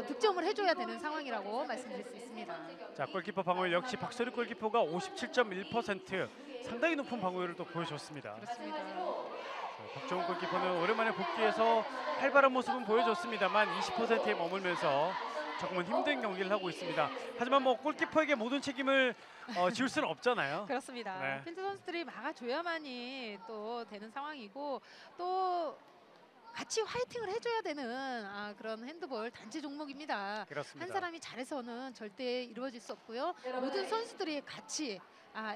득점을 해줘야 되는 상황이라고 말씀드릴 수 있습니다. 자, 골키퍼 방어율 역시 박소리 골키퍼가 57.1% 상당히 높은 방어율을 또 보여줬습니다. 그렇습니다. 박정훈 골키퍼는 오랜만에 복귀해서 활발한 모습은 보여줬습니다만 20%에 머물면서 조금은 힘든 경기를 하고 있습니다. 하지만 뭐 골키퍼에게 모든 책임을 지울 수는 없잖아요. 그렇습니다. 네. 필드 선수들이 막아줘야만이 또 되는 상황이고 또 같이 화이팅을 해줘야 되는 그런 핸드볼 단체 종목입니다. 그렇습니다. 한 사람이 잘해서는 절대 이루어질 수 없고요. 모든 선수들이 같이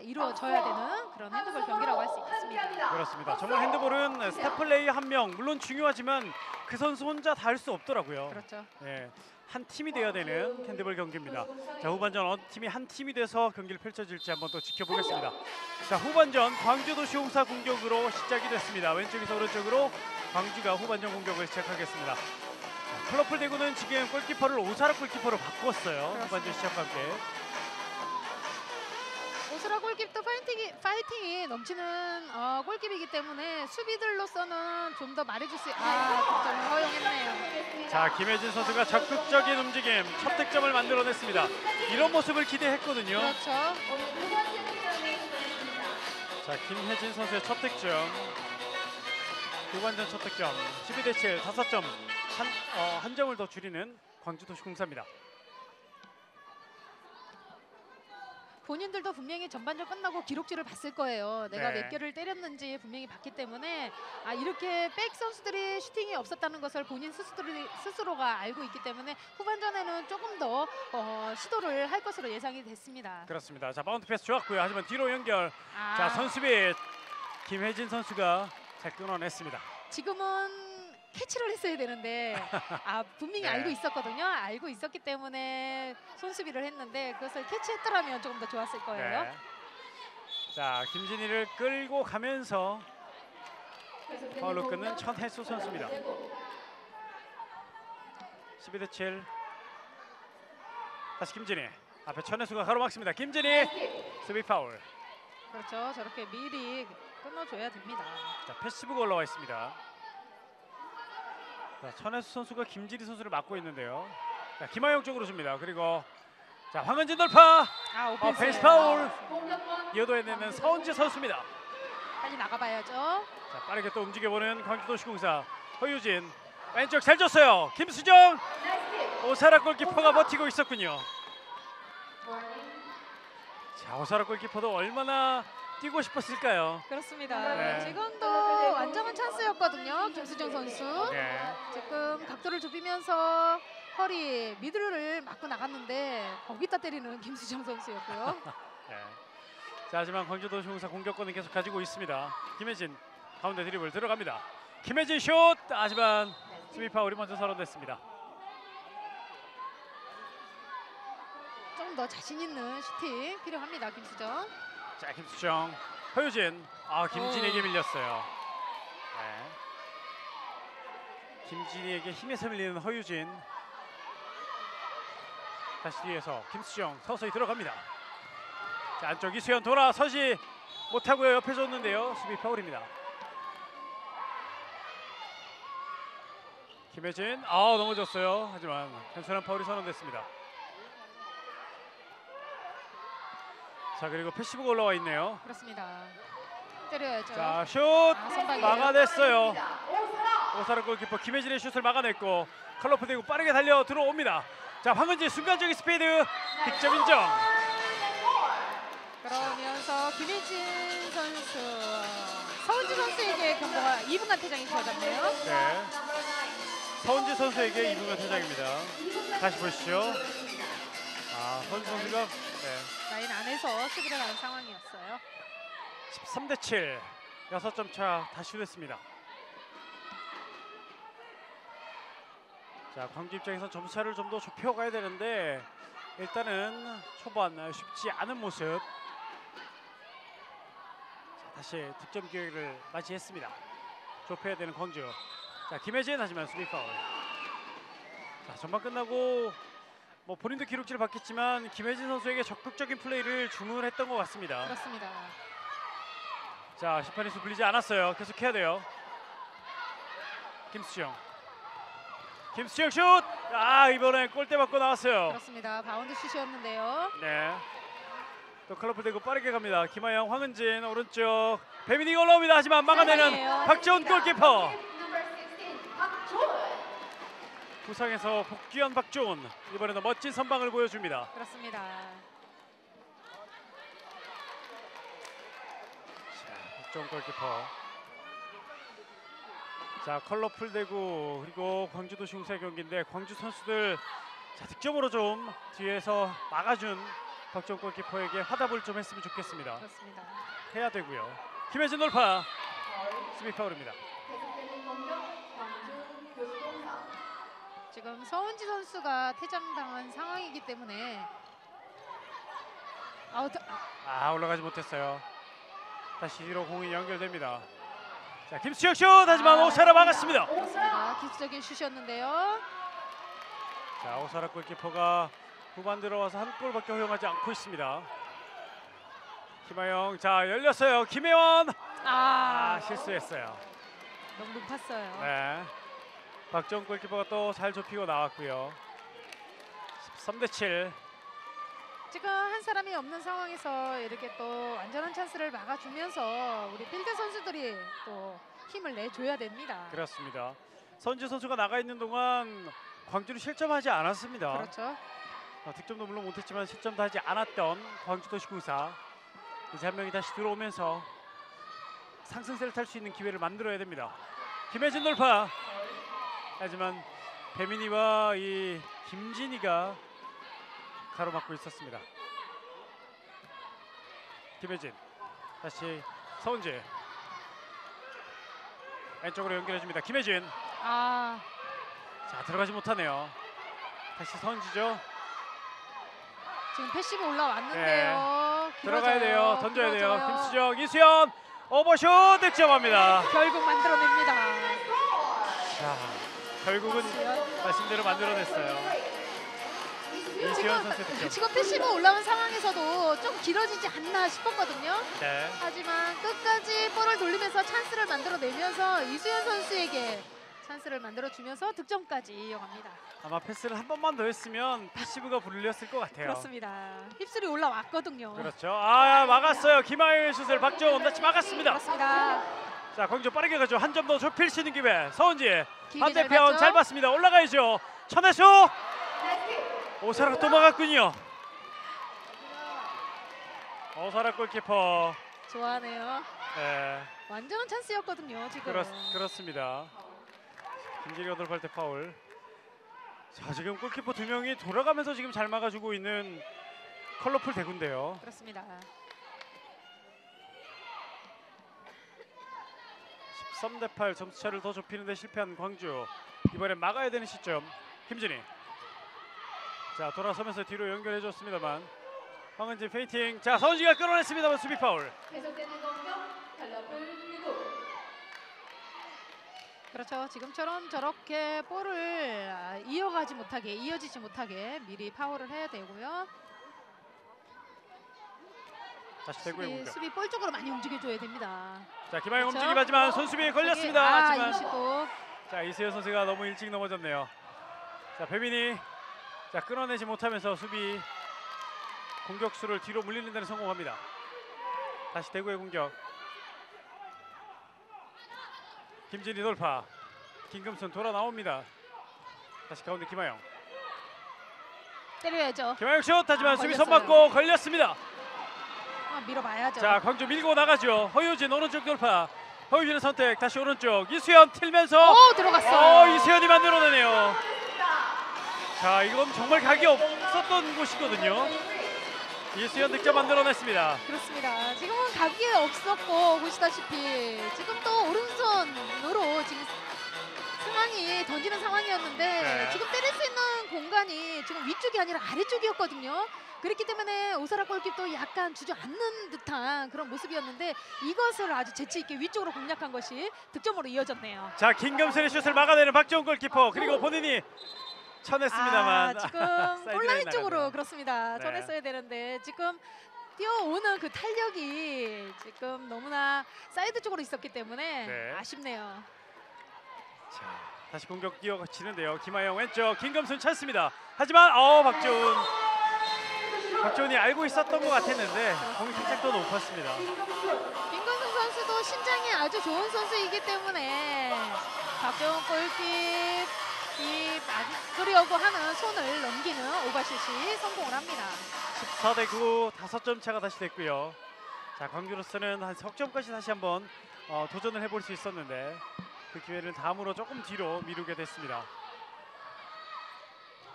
이루어져야 되는 그런 핸드볼 경기라고 할 수 있겠습니다. 그렇습니다. 정말 핸드볼은 스타 플레이어 한 명 물론 중요하지만 그 선수 혼자 다 할 수 없더라고요. 그렇죠. 예, 한 팀이 되어야 되는 핸드볼 경기입니다. 자, 후반전 어느 팀이 한 팀이 돼서 경기를 펼쳐질지 한번 또 지켜보겠습니다. 자, 후반전 광주도시공사 공격으로 시작이 됐습니다. 왼쪽에서 오른쪽으로 광주가 후반전 공격을 시작하겠습니다. 자, 컬러풀 대구는 지금 골키퍼를 오사락 골키퍼로 바꿨어요. 그렇습니다. 후반전 시작과 함께. 오스라 골키퍼 파이팅이 넘치는 골키퍼이기 때문에 수비들로서는 좀 더 말해줄 수 득점을 허용했네요. 자, 김혜진 선수가 적극적인 움직임, 첫 득점을 만들어냈습니다. 이런 모습을 기대했거든요. 그렇죠. 자, 김혜진 선수의 첫 득점. 후반전 첫 득점. 12대7, 5점. 한 점을 더 줄이는 광주도시공사입니다. 본인들도 분명히 전반전 끝나고 기록지를 봤을 거예요. 내가 네. 몇 개를 때렸는지 분명히 봤기 때문에 이렇게 백 선수들이 슈팅이 없었다는 것을 본인 스스로가 알고 있기 때문에 후반전에는 조금 더 시도를 할 것으로 예상이 됐습니다. 그렇습니다. 자, 바운드 패스 좋았고요. 하지만 뒤로 연결. 자, 선수비 김혜진 선수가 잘 끊어냈습니다. 지금은 캐치를 했어야 되는데 분명히 네. 알고 있었거든요. 알고 있었기 때문에 손수비를 했는데 그것을 캐치했더라면 조금 더 좋았을 거예요. 네. 자, 김진희를 끌고 가면서 파울로 끊는 천혜수 선수입니다. 12대7. 다시 김진희. 앞에 천혜수가 가로막습니다. 김진희 수비 파울. 그렇죠. 저렇게 미리 끊어줘야 됩니다. 자, 패시브가 올라와 있습니다. 자, 천혜수 선수가 김진희 선수를 막고 있는데요. 자, 김하영 쪽으로 줍니다. 그리고 자, 황은진 돌파. 오펜스 파울. 이어도해내는 서은지 선수입니다. 빨리 나가봐야죠. 자, 빠르게 또 움직여보는 광주도시공사. 허유진 왼쪽 잘 줬어요. 김수정. 오사라 골키퍼가 버티고 있었군요. 자, 오사라 골키퍼도 얼마나 뛰고 싶었을까요? 그렇습니다. 네. 지금도 완전한 찬스였거든요. 김수정 선수. 네. 지금 각도를 좁히면서 허리 미들을 맞고 나갔는데 거기다 때리는 김수정 선수였고요. 네. 자, 하지만 광주도시공사 공격권은 계속 가지고 있습니다. 김혜진 가운데 드리블 들어갑니다. 김혜진 슛. 하지만 수비 파울이 먼저 선언됐습니다. 좀 더 자신 있는 슈팅 필요합니다. 김수정. 자, 김수정, 허유진. 김진희에게 밀렸어요. 네. 김진희에게 힘에서 밀리는 허유진. 다시 뒤에서 김수정 서서히 들어갑니다. 자, 안쪽 이수연 돌아서지 못하고요. 옆에 줬는데요. 수비 파울입니다. 김혜진 넘어졌어요. 하지만 단순한 파울이 선언됐습니다. 자, 그리고 패시브가 올라와 있네요. 그렇습니다. 때려야죠. 자, 슛 선방이에요. 막아냈어요. 오사라 골키퍼 김혜진의 슛을 막아냈고 컬러풀 대구 빠르게 달려 들어옵니다. 자, 황은지 순간적인 스피드 득점 인정. 그러면서 김혜진 선수, 서은지 선수에게 경고가 2분간 퇴장이 주어졌네요. 네. 서은지 선수에게 2분간 퇴장입니다. 다시 보시죠. 서은지 선수가 라인 안에서 수비를 하는 상황이었어요. 13대7 6점 차 다시 됐습니다. 자, 광주 입장에서 점수차를 좀 더 좁혀가야 되는데 일단은 초반 쉽지 않은 모습. 자, 다시 득점 기회를 맞이했습니다. 좁혀야 되는 광주. 자, 김혜진 하지만 수비 파울. 자, 전반 끝나고 뭐 본인도 기록지를 받겠지만 김혜진 선수에게 적극적인 플레이를 주문했던 것 같습니다. 그렇습니다. 자, 심판이 수 불리지 않았어요. 계속해야 돼요. 김수정 슛! 아, 이번에 골대 맞고 나왔어요. 그렇습니다. 바운드 슛이었는데요. 네. 또 컬러풀 대고 빠르게 갑니다. 김하영, 황은진 오른쪽. 배민이가 올라옵니다. 하지만 막아내는 사이드예요. 박지원 골키퍼. 부상에서 복귀한 박지원. 이번에도 멋진 선방을 보여줍니다. 그렇습니다. 자, 박지원 골키퍼. 자, 컬러풀 대구 그리고 광주도시공사의 경기인데 광주 선수들 자, 득점으로 좀 뒤에서 막아준 박지원 골키퍼에게 화답을 좀 했으면 좋겠습니다. 그렇습니다. 해야 되고요. 김혜진 돌파. 수비 파울입니다. 지금 서은지 선수가 퇴장당한 상황이기 때문에 아웃. 아, 올라가지 못했어요. 다시 뒤로 공이 연결됩니다. 자, 김수혁 슛! 하지만 오사라 막았습니다. 그렇습니다. 기술적인 슛이었는데요. 자, 오사라 골키퍼가 후반 들어와서 한 골밖에 허용하지 않고 있습니다. 김하영, 자, 열렸어요. 김혜원. 아, 실수했어요. 너무 높았어요. 네. 박정 골키퍼가 또 잘 좁히고 나왔고요. 13대7. 지금 한 사람이 없는 상황에서 이렇게 또 완전한 찬스를 막아주면서 우리 필드 선수들이 또 힘을 내줘야 됩니다. 그렇습니다. 선지 선수가 나가 있는 동안 광주는 실점하지 않았습니다. 그렇죠. 득점도 물론 못했지만 실점도 하지 않았던 광주도시공사. 이제 한 명이 다시 들어오면서 상승세를 탈 수 있는 기회를 만들어야 됩니다. 김혜진 돌파. 하지만 배민이와 이 김진희가 가로막고 있었습니다. 김혜진 다시 서은지 왼쪽으로 연결해줍니다. 김혜진. 아, 자, 들어가지 못하네요. 다시 서은지죠. 지금 패시브 올라왔는데요. 들어가야 돼요. 던져야 돼요. 길어져요. 김수정, 이수연 오버슛 득점합니다. 결국 만들어냅니다. 자, 결국은 말씀대로 만들어냈어요. 이수연 선수의 득점. 지금 패시브 올라온 상황에서도 좀 길어지지 않나 싶었거든요. 네. 하지만 끝까지 볼을 돌리면서 찬스를 만들어내면서 이수연 선수에게 찬스를 만들어주면서 득점까지 이어갑니다. 아마 패스를 한 번만 더 했으면 패시브가 불렸을 것 같아요. 그렇습니다. 힙술이 올라왔거든요. 그렇죠. 아, 막았어요. 김하영의 슛을 박정원 다시 막았습니다. 그렇습니다. 자, 광주 빠르게 가죠. 한 점 더 좁힐 수 있는 기회. 서은지 길게 반대편 잘 잘 봤죠? 봤습니다. 올라가야죠. 천혜수. 오사라 또 막았군요. 오사라 골키퍼. 좋아하네요. 네, 완전한 찬스였거든요. 지금. 그렇습니다. 김진희가 돌파할 때 파울. 자, 지금 골키퍼 두 명이 돌아가면서 지금 잘 막아주고 있는 컬러풀 대구인데요. 그렇습니다. 13대8 점수차를 더 좁히는데 실패한 광주. 이번엔 막아야 되는 시점. 김진희. 자, 돌아서면서 뒤로 연결해줬습니다만 황은진 페이팅. 자, 서은지가 끌어냈습니다만 수비 파울. 그렇죠. 지금처럼 저렇게 볼을 이어지지 못하게 미리 파울을 해야 되고요. 다시 대구의 공격. 수비 볼 쪽으로 많이 움직여줘야 됩니다. 자, 김하영 그렇죠? 움직임하지만 손수비에 걸렸습니다. 하지만 임시도 자, 이수연 선수가 너무 일찍 넘어졌네요. 자, 배민이 자, 끊어내지 못하면서 수비 공격수를 뒤로 물리는 데는 성공합니다. 다시 대구의 공격. 김진희 돌파. 김금순 돌아 나옵니다. 다시 가운데 김하영. 때려야죠. 김하영 슛. 하지만 수비 손 걸렸어요. 맞고 걸렸습니다. 밀어봐야죠. 자, 광주 밀고 나가죠. 허유진 오른쪽 돌파. 허유진의 선택. 다시 오른쪽. 이수연 틀면서 오, 들어갔어요. 이수연이 만들어내네요. 자, 이건 정말 각이 없었던 곳이거든요. 이수연 득점 만들어냈습니다. 그렇습니다. 지금은 각이 없었고 보시다시피 지금 또 오른손으로 지금 상황이 던지는 상황이었는데 네. 지금 공간이 지금 위쪽이 아니라 아래쪽이었거든요. 그렇기 때문에 오사라 골키퍼도 약간 주저앉는 듯한 그런 모습이었는데 이것을 아주 재치 있게 위쪽으로 공략한 것이 득점으로 이어졌네요. 자, 김금슬의 슛을 막아내는 박지원 골키퍼, 그리고 본인이 쳐냈습니다만 지금 사이드라인 온라인 쪽으로 나가네요. 그렇습니다. 네. 전했어야 되는데 지금 뛰어오는 그 탄력이 지금 너무나 사이드 쪽으로 있었기 때문에 네. 아쉽네요. 자, 다시 공격 이어지는데요. 김하영 왼쪽, 김금순 찬스입니다. 하지만 박지원이 알고 있었던 것 같았는데 공이 살짝 더 높았습니다. 김건승 선수도 신장이 아주 좋은 선수이기 때문에 박정훈 골킵이 막으려고 하는 손을 넘기는 오버슛이 성공을 합니다. 14대 9, 5점 차가 다시 됐고요. 자, 광주로서는 한 석점까지 다시 한번 도전을 해볼 수 있었는데 그 기회를 다음으로 조금 뒤로 미루게 됐습니다.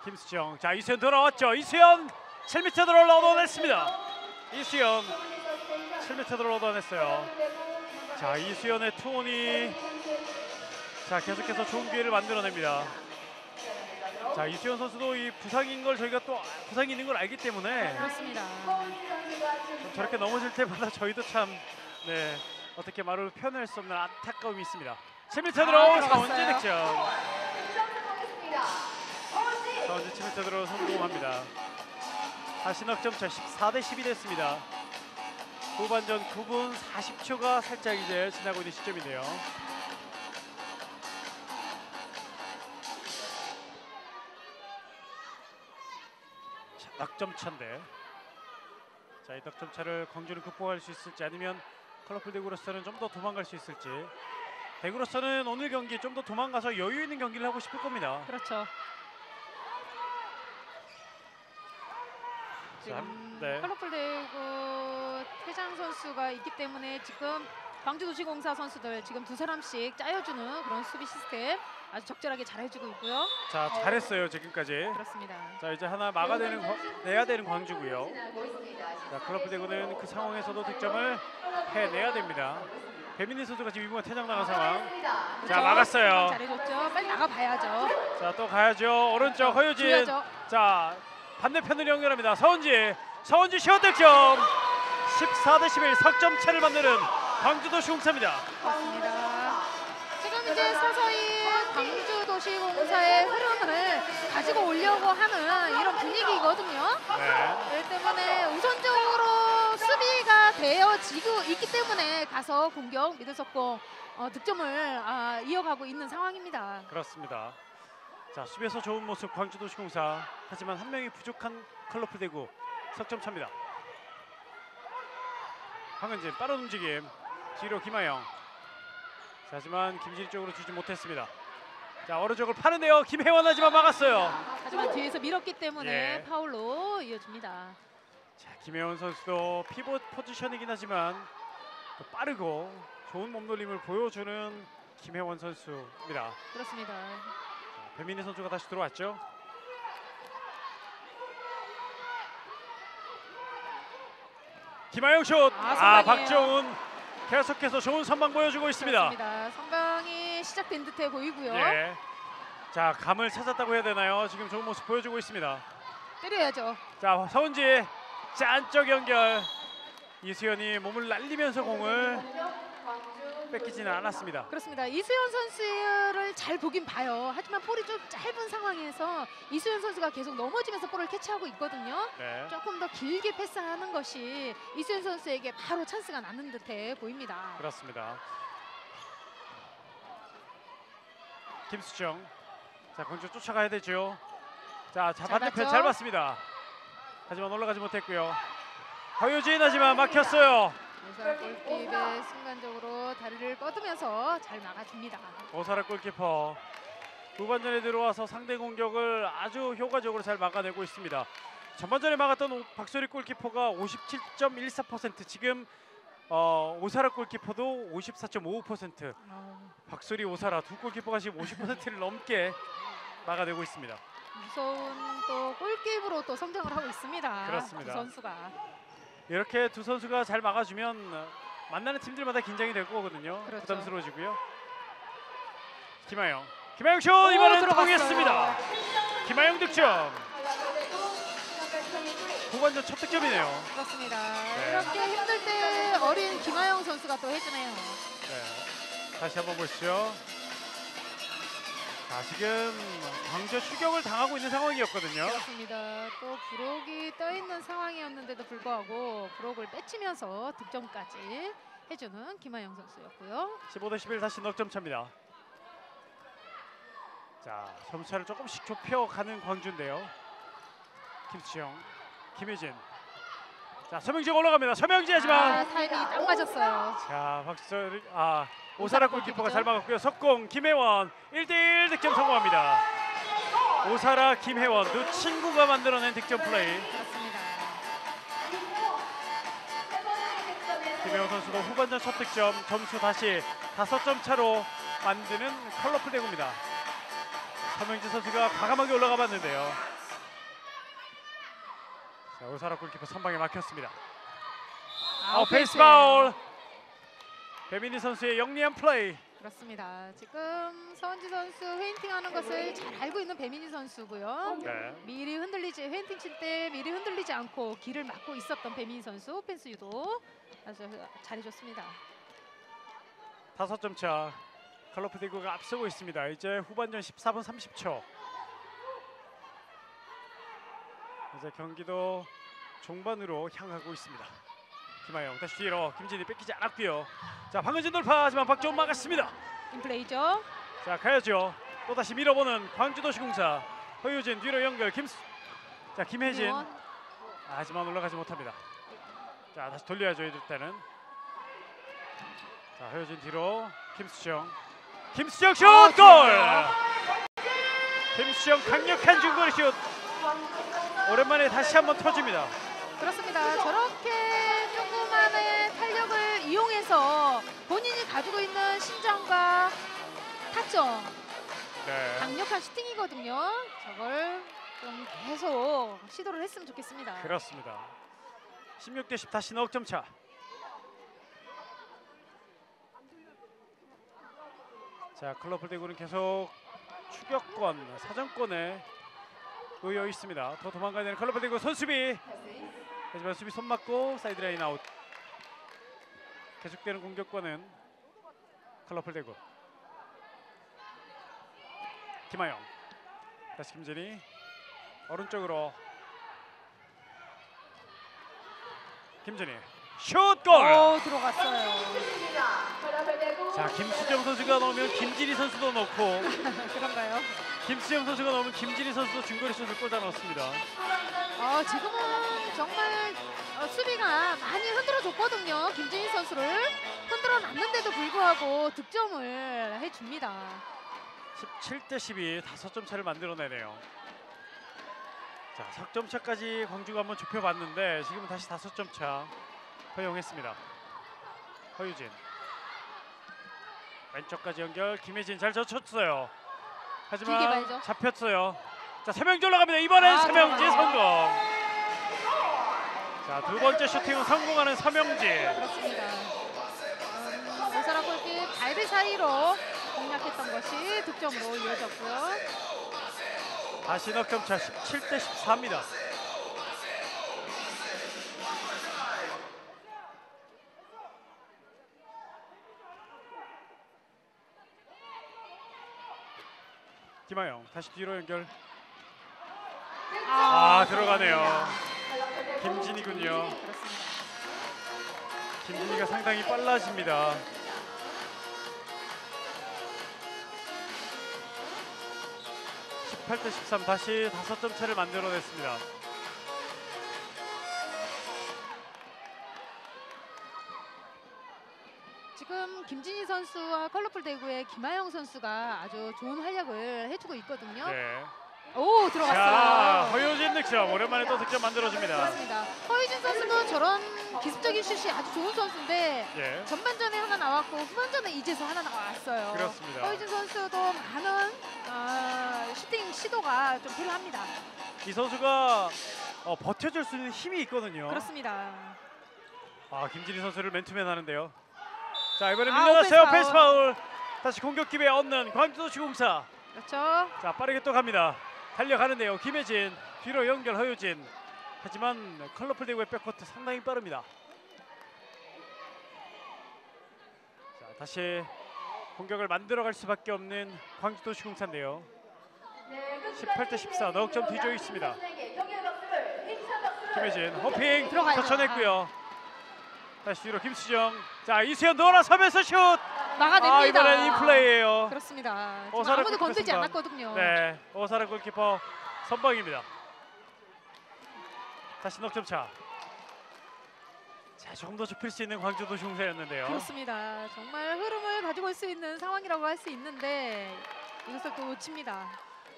김수정, 자, 이수연 돌아왔죠. 이수연 7m 들어 얻어냈습니다. 이수연 7m 들어 얻어냈어요. 자, 이수연의 투혼이 자, 계속해서 좋은 기회를 만들어냅니다. 자, 이수연 선수도 이 부상인 걸 저희가 또 부상이 있는 걸 알기 때문에 그렇습니다. 저렇게 넘어질 때마다 저희도 참 어떻게 말로 표현할 수 없는 안타까움이 있습니다. 7m 들어 서원지 득점. 서원지 7m 들어 성공합니다. 다시 넉점차 14대 10이 됐습니다. 후반전 9분 40초가 살짝 이제 지나고 있는 시점인데요. 자, 넉점차인데 자, 이 넉점차를 광주는 극복할 수 있을지 아니면 컬러풀 대구로서는 좀 더 도망갈 수 있을지. 대구로서는 오늘 경기 좀 더 도망가서 여유 있는 경기를 하고 싶을 겁니다. 그렇죠. 자, 지금 네. 컬러풀 대구 퇴장 선수가 있기 때문에 지금 광주도시공사 선수들 지금 두 사람씩 짜여주는 그런 수비 시스템 아주 적절하게 잘 해주고 있고요. 자, 잘했어요 지금까지. 그렇습니다. 자, 이제 하나 내야 되는 광주고요. 자, 클럽 대구는 그 상황에서도 득점을 해내야 됩니다. 배민희 선수가 지금 이번에 퇴장 나간 상황. 자, 막았어요. 잘해줬죠. 빨리 나가봐야죠. 자, 또 가야죠. 오른쪽 허유진. 줘야죠. 자, 반대편으로 연결합니다. 서원지 슛 득점. 14대 11 석점 차를 만드는 광주도시공사입니다. 맞습니다. 지금 이제 서서히 광주도시공사의 흐름을 가지고 오려고 하는 이런 분위기거든요. 네. 그렇기 때문에 우선적으로 수비가 되어지고 있기 때문에 가서 공격 미들석공 득점을 이어가고 있는 상황입니다. 그렇습니다. 자, 수비에서 좋은 모습 광주도시공사. 하지만 한 명이 부족한 컬러풀 대구 석점 차입니다. 황은진 빠른 움직임. 뒤로 김하영. 자, 하지만 김진희 쪽으로 주지 못했습니다. 자, 오른쪽을 파는데요. 김혜원 하지만 막았어요. 하지만 뒤에서 밀었기 때문에 예. 파울로 이어집니다. 자, 김혜원 선수도 피봇 포지션이긴 하지만 또 빠르고 좋은 몸놀림을 보여주는 김혜원 선수입니다. 그렇습니다. 배민희 선수가 다시 들어왔죠. 김하영 슛. 선방이에요. 박정훈 계속해서 좋은 선방 보여주고 있습니다. 그렇습니다. 선방이 시작된 듯해 보이고요. 예. 자, 감을 찾았다고 해야 되나요? 지금 좋은 모습 보여주고 있습니다. 때려야죠. 자, 서은지 자, 안쪽 연결. 이수연이 몸을 날리면서 공을 뺏기지는 않았습니다. 그렇습니다. 이수연 선수를 잘 보긴 봐요. 하지만 볼이 좀 짧은 상황에서 이수연 선수가 계속 넘어지면서 볼을 캐치하고 있거든요. 네. 조금 더 길게 패스하는 것이 이수연 선수에게 바로 찬스가 나는 듯해 보입니다. 그렇습니다. 김수정. 자, 광주 쫓아가야 되죠. 자, 잘 반대편 봤죠? 잘 봤습니다. 하지만 올라가지 못했고요. 허유진 하지만 막혔어요. 오사라 골킵에 순간적으로 다리를 뻗으면서 잘 막아줍니다. 오사라 골키퍼 후반전에 들어와서 상대 공격을 아주 효과적으로 잘 막아내고 있습니다. 전반전에 막았던 박소리 골키퍼가 57.14%, 지금 오사라 골키퍼도 54.55%. 박소리 오사라 두 골키퍼가 지금 50%를 넘게 막아내고 있습니다. 무서운 또 골킵으로 또 성장을 하고 있습니다. 그렇습니다. 두 선수가. 이렇게 두 선수가 잘 막아주면 만나는 팀들마다 긴장이 될 거거든요. 그렇죠. 부담스러워지고요. 김하영 김하영 슛 이번엔 통했습니다. 김하영 득점. 후반전 첫 득점이네요. 그렇습니다. 네. 이렇게 힘들 때 어린 김하영 선수가 또 해주네요. 네. 다시 한번 보시죠. 자, 지금 광주 추격을 당하고 있는 상황이었거든요. 그렇습니다. 또 브록이 떠 있는 상황이었는데도 불구하고 브록을 빼치면서 득점까지 해주는 김하영 선수였고요. 15대11 다시 넉점 차입니다. 자, 점차를 조금씩 좁혀가는 광주인데요. 김수영, 김혜진. 자, 서명지가 올라갑니다. 서명지 하지만 타이밍이 딱 맞았어요. 자, 박수를 오사라 골키퍼가 잘 막았고요. 석공 김혜원 1대1 득점 성공합니다. 오사라 김혜원 두 친구가 만들어낸 득점 플레이. 그렇습니다. 김혜원 선수가 후반전 첫 득점, 점수 다시 5점 차로 만드는 컬러풀 대구입니다. 서명지 선수가 과감하게 올라가 봤는데요. 자, 오사라 골키퍼 선방에 막혔습니다. 페이스 파울. 배민희 선수의 영리한 플레이. 그렇습니다. 지금 서은지 선수 페인팅하는 것을 잘 알고 있는 배민희 선수고요. 네. 미리 페인팅 칠 때 미리 흔들리지 않고 길을 막고 있었던 배민희 선수 오펜스 유도 아주 잘해줬습니다. 5점 차. 컬러풀 대구가 앞서고 있습니다. 이제 후반전 14분 30초. 이제 경기도 종반으로 향하고 있습니다. 김하영 다시 뒤로 김진희 뺏기지 않았고요. 자, 방은진 돌파 하지만 박지원 막았습니다. 인플레이죠. 자, 가야죠. 또 다시 밀어보는 광주도시공사. 허유진 뒤로 연결 자, 김혜진. 김혜원. 하지만 올라가지 못합니다. 자, 다시 돌려야죠. 이럴 때는. 자, 허유진 뒤로 김수정 슛 골! 김수정 강력한 중거리 슛. 오랜만에 다시 한번 터집니다. 그렇습니다. 저렇게 조그만의 탄력을 이용해서 본인이 가지고 있는 신장과 타점, 네. 강력한 슈팅이거든요. 저걸 좀 계속 시도를 했으면 좋겠습니다. 그렇습니다. 16대10 다시 넉점 차. 자, 컬러풀 대구는 계속 추격권, 사정권에 놓여 있습니다. 더 도망가야 되는 컬러풀 대구 손수비. 하지만 수비 손 맞고 사이드라인 아웃. 계속되는 공격권은 컬러풀 대구. 김하영. 다시 김진희. 오른쪽으로 김진희. 슛 골! 들어갔어요. 자, 김수정 선수가 넣으면 김진희 선수도 넣고 그런가요? 김수정 선수가 넣으면 김진희 선수도 중거리 슛을 꽂아 넣습니다. 지금은 정말 수비가 많이 흔들어줬거든요. 김진희 선수를 흔들어 놨는데도 불구하고 득점을 해줍니다. 17대12 5점 차를 만들어내네요. 자, 석점 차까지 광주가 한번 좁혀봤는데 지금은 다시 5점 차 허용했습니다. 허유진 왼쪽까지 연결. 김혜진 잘 젖혔어요. 길게 하지만 봐야죠. 잡혔어요. 자, 서명지 올라갑니다. 이번엔 서명지 들어가요. 성공. 자, 두 번째 슈팅은 성공하는 서명지. 그렇습니다. 오사라 골키 발배 사이로 공략했던 것이 득점으로 이어졌고요. 다시 넉점 차 17대14입니다. 김하영 다시 뒤로 연결. 들어가네요. 김진희군요. 그렇습니다. 김진희가 상당히 빨라집니다. (18대13) 다시 5점 차를 만들어냈습니다. 지금 김진희 선수와 컬러풀 대구의 김하영 선수가 아주 좋은 활약을 해주고 있거든요. 네. 오, 자, 들어갔어요. 허유진 득점. 오랜만에 또 득점 만들어줍니다. 그렇습니다. 허유진 선수도 저런 기습적인 슛이 아주 좋은 선수인데 예. 전반전에 하나 나왔고 후반전에 이제서 하나 나왔어요. 그렇습니다. 허유진 선수도 많은 슈팅 시도가 좀 필요합니다. 이 선수가 버텨줄 수 있는 힘이 있거든요. 그렇습니다. 김진희 선수를 맨투맨 하는데요. 자, 이번에 오펜스 밀려났어요. 파울. 페이스 파울. 다시 공격 기회 얻는 광주도시공사. 그렇죠. 자, 빠르게 또 갑니다. 달려가는데요. 김혜진 뒤로 연결 허유진. 하지만 컬러풀 대구의 백코트 상당히 빠릅니다. 자, 다시 공격을 만들어갈 수밖에 없는 광주도시공사인데요. 18대 14 넉점 뒤져 있습니다. 김혜진 호핑 들어가야죠. 거쳐냈고요. 다시 뒤로 김수정. 자, 이수연 돌아서면서 슛. 막아냅니다. 이번엔 인플레이예요. 그렇습니다. 지금 오사라 아무도 골키퍼 건들지 선방. 않았거든요. 네, 오사라 골키퍼 선방입니다. 다시 넉점 차. 자, 조금 더 좁힐 수 있는 광주도시공사였는데요. 그렇습니다. 정말 흐름을 가지고 올 수 있는 상황이라고 할 수 있는데 이것을 또 놓칩니다.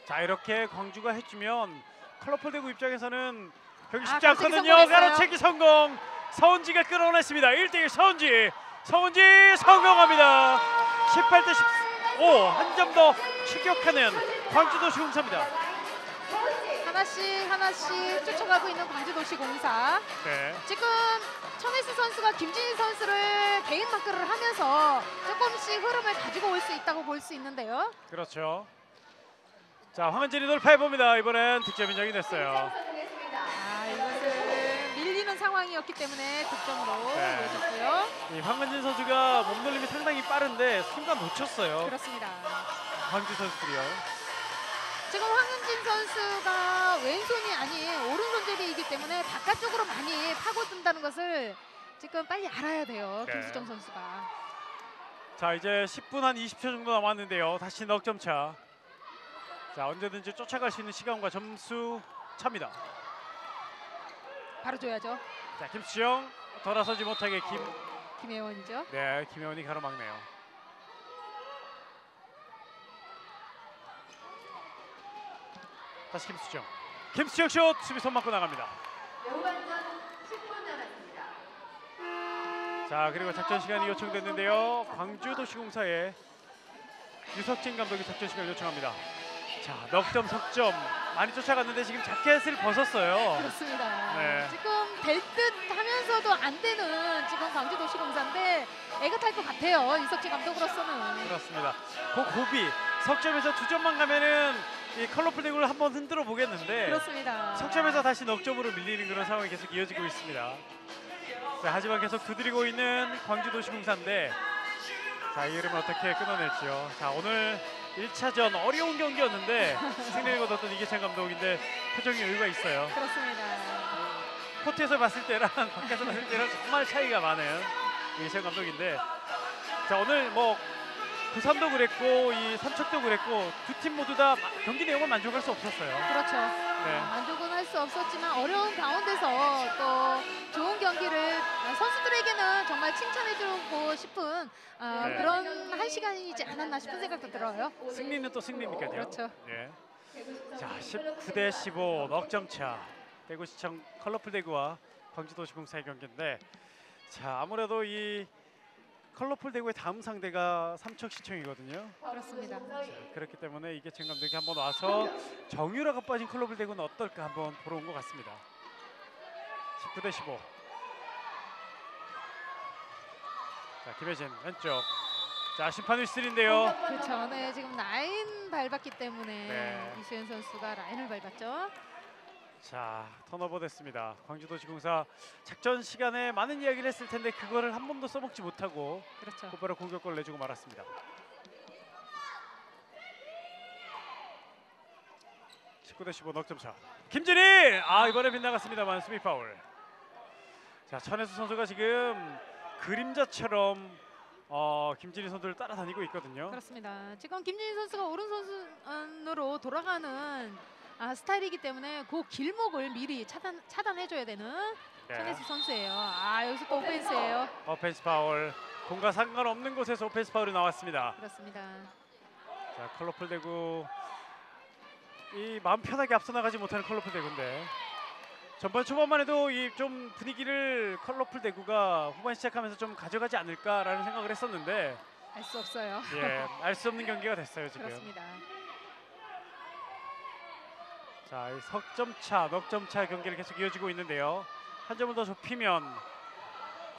자, 이렇게 광주가 해주면 컬러풀 대구 입장에서는 경기 쉽지 가로채기 않거든요. 성공했어요. 가로채기 성공. 서은지가 끌어냈습니다. 1대1 서은지. 서은지 성공합니다. 18대 15 한 점 더 추격하는 광주도시공사입니다. 하나씩 쫓아가고 있는 광주도시공사. 네. 지금 천혜수 선수가 김진희 선수를 개인 마크를 하면서 조금씩 흐름을 가지고 올 수 있다고 볼 수 있는데요. 그렇죠. 자, 황은진이 돌파해 봅니다. 이번엔 득점 인정이 됐어요. 이것을 밀리는 상황이었기 때문에 득점으로 네. 이어졌고요. 이 황은진 선수가 몸놀림이 상당히 빠른데 순간 놓쳤어요. 그렇습니다. 광주 선수들이요. 지금 황은진 선수가 왼손이 아닌 오른손잡이이기 때문에 바깥쪽으로 많이 파고든다는 것을 지금 빨리 알아야 돼요. 네. 김수정 선수가. 자, 이제 10분 한 20초 정도 남았는데요. 다시 넉점 차. 자, 언제든지 쫓아갈 수 있는 시간과 점수 차입니다. 바로 줘야죠. 자, 김수영 돌아서지 못하게 김혜원이죠. 네, 김혜원이 가로막네요. 다시 김수정. 김수정 슛 수비 손 맞고 나갑니다. 자, 그리고 작전 시간이 요청됐는데요. 광주도시공사의 유석진 감독이 작전 시간을 요청합니다. 자, 넉점 석점 많이 쫓아갔는데 지금 자켓을 벗었어요. 그렇습니다. 네. 지금 될 듯 하면서도 안 되는 지금 광주도시공사인데 애가 탈 것 같아요. 이석진 감독으로서는. 그렇습니다. 그 고비 석점에서 2점만 가면은 이 컬러풀 대구를 한번 흔들어 보겠는데 그렇습니다. 석점에서 다시 넉점으로 밀리는 그런 상황이 계속 이어지고 있습니다. 자, 하지만 계속 두드리고 있는 광주도시공사인데 자, 이 흐름을 어떻게 끊어낼지요. 자, 오늘 1차전 어려운 경기였는데 승리를 거뒀던 이계찬 감독인데 표정이 여유가 있어요. 그렇습니다. 코트에서 봤을 때랑 밖에서 봤을 때랑 정말 차이가 많은 이계찬 감독인데 자, 오늘 뭐 부산도 그랬고 이 삼척도 그랬고 두 팀 모두 다 경기 내용을 만족할 수 없었어요. 그렇죠. 네. 만족은 할 수 없었지만 어려운 가운데서 또 좋은 경기를 선수들에게는 정말 칭찬해주고 싶은 네. 그런 한 시간이지 않았나 싶은 생각도 들어요. 승리는 또 승리니까요. 그렇죠. 예. 자, 19대 15 넉점 차. 대구시청 컬러풀 대구와 광주도시공사의 경기인데 자, 아무래도 이 컬러풀 대구의 다음 상대가 삼척시청이거든요. 그렇습니다. 그렇기 때문에 이계찬 감독이 한번 와서 정유라가 빠진 컬러풀 대구는 어떨까 한번 보러 온 것 같습니다. 19대 15. 자, 김혜진 왼쪽. 자, 심판 휘슬인데요. 그렇죠. 네, 지금 라인 밟았기 때문에 네. 이수연 선수가 라인을 밟았죠. 자, 턴오버 됐습니다. 광주도시공사 작전 시간에 많은 이야기를 했을 텐데 그거를 한 번도 써먹지 못하고 그렇죠. 곧바로 공격골을 내주고 말았습니다. 19대 15 넉점 차. 김진희! 이번에 빗나갔습니다만 수비 파울. 자, 천혜수 선수가 지금 그림자처럼 김진희 선수를 따라다니고 있거든요. 그렇습니다. 지금 김진희 선수가 오른손으로 돌아가는 스타일이기 때문에 그 길목을 미리 차단해줘야 되는 네. 천혜수 선수예요. 여기서 또 오펜스예요. 오펜스 파울. 공과 상관없는 곳에서 오펜스 파울이 나왔습니다. 그렇습니다. 자, 컬러풀 대구 이 마음 편하게 앞서 나가지 못하는 컬러풀 대구인데 전반 초반만 해도 이 좀 분위기를 컬러풀 대구가 후반 시작하면서 좀 가져가지 않을까라는 생각을 했었는데 알 수 없어요. 예, 알 수 없는 경기가 됐어요 지금. 그렇습니다. 자, 이 석점 차, 넉점 차 경기를 계속 이어지고 있는데요. 한 점을 더 좁히면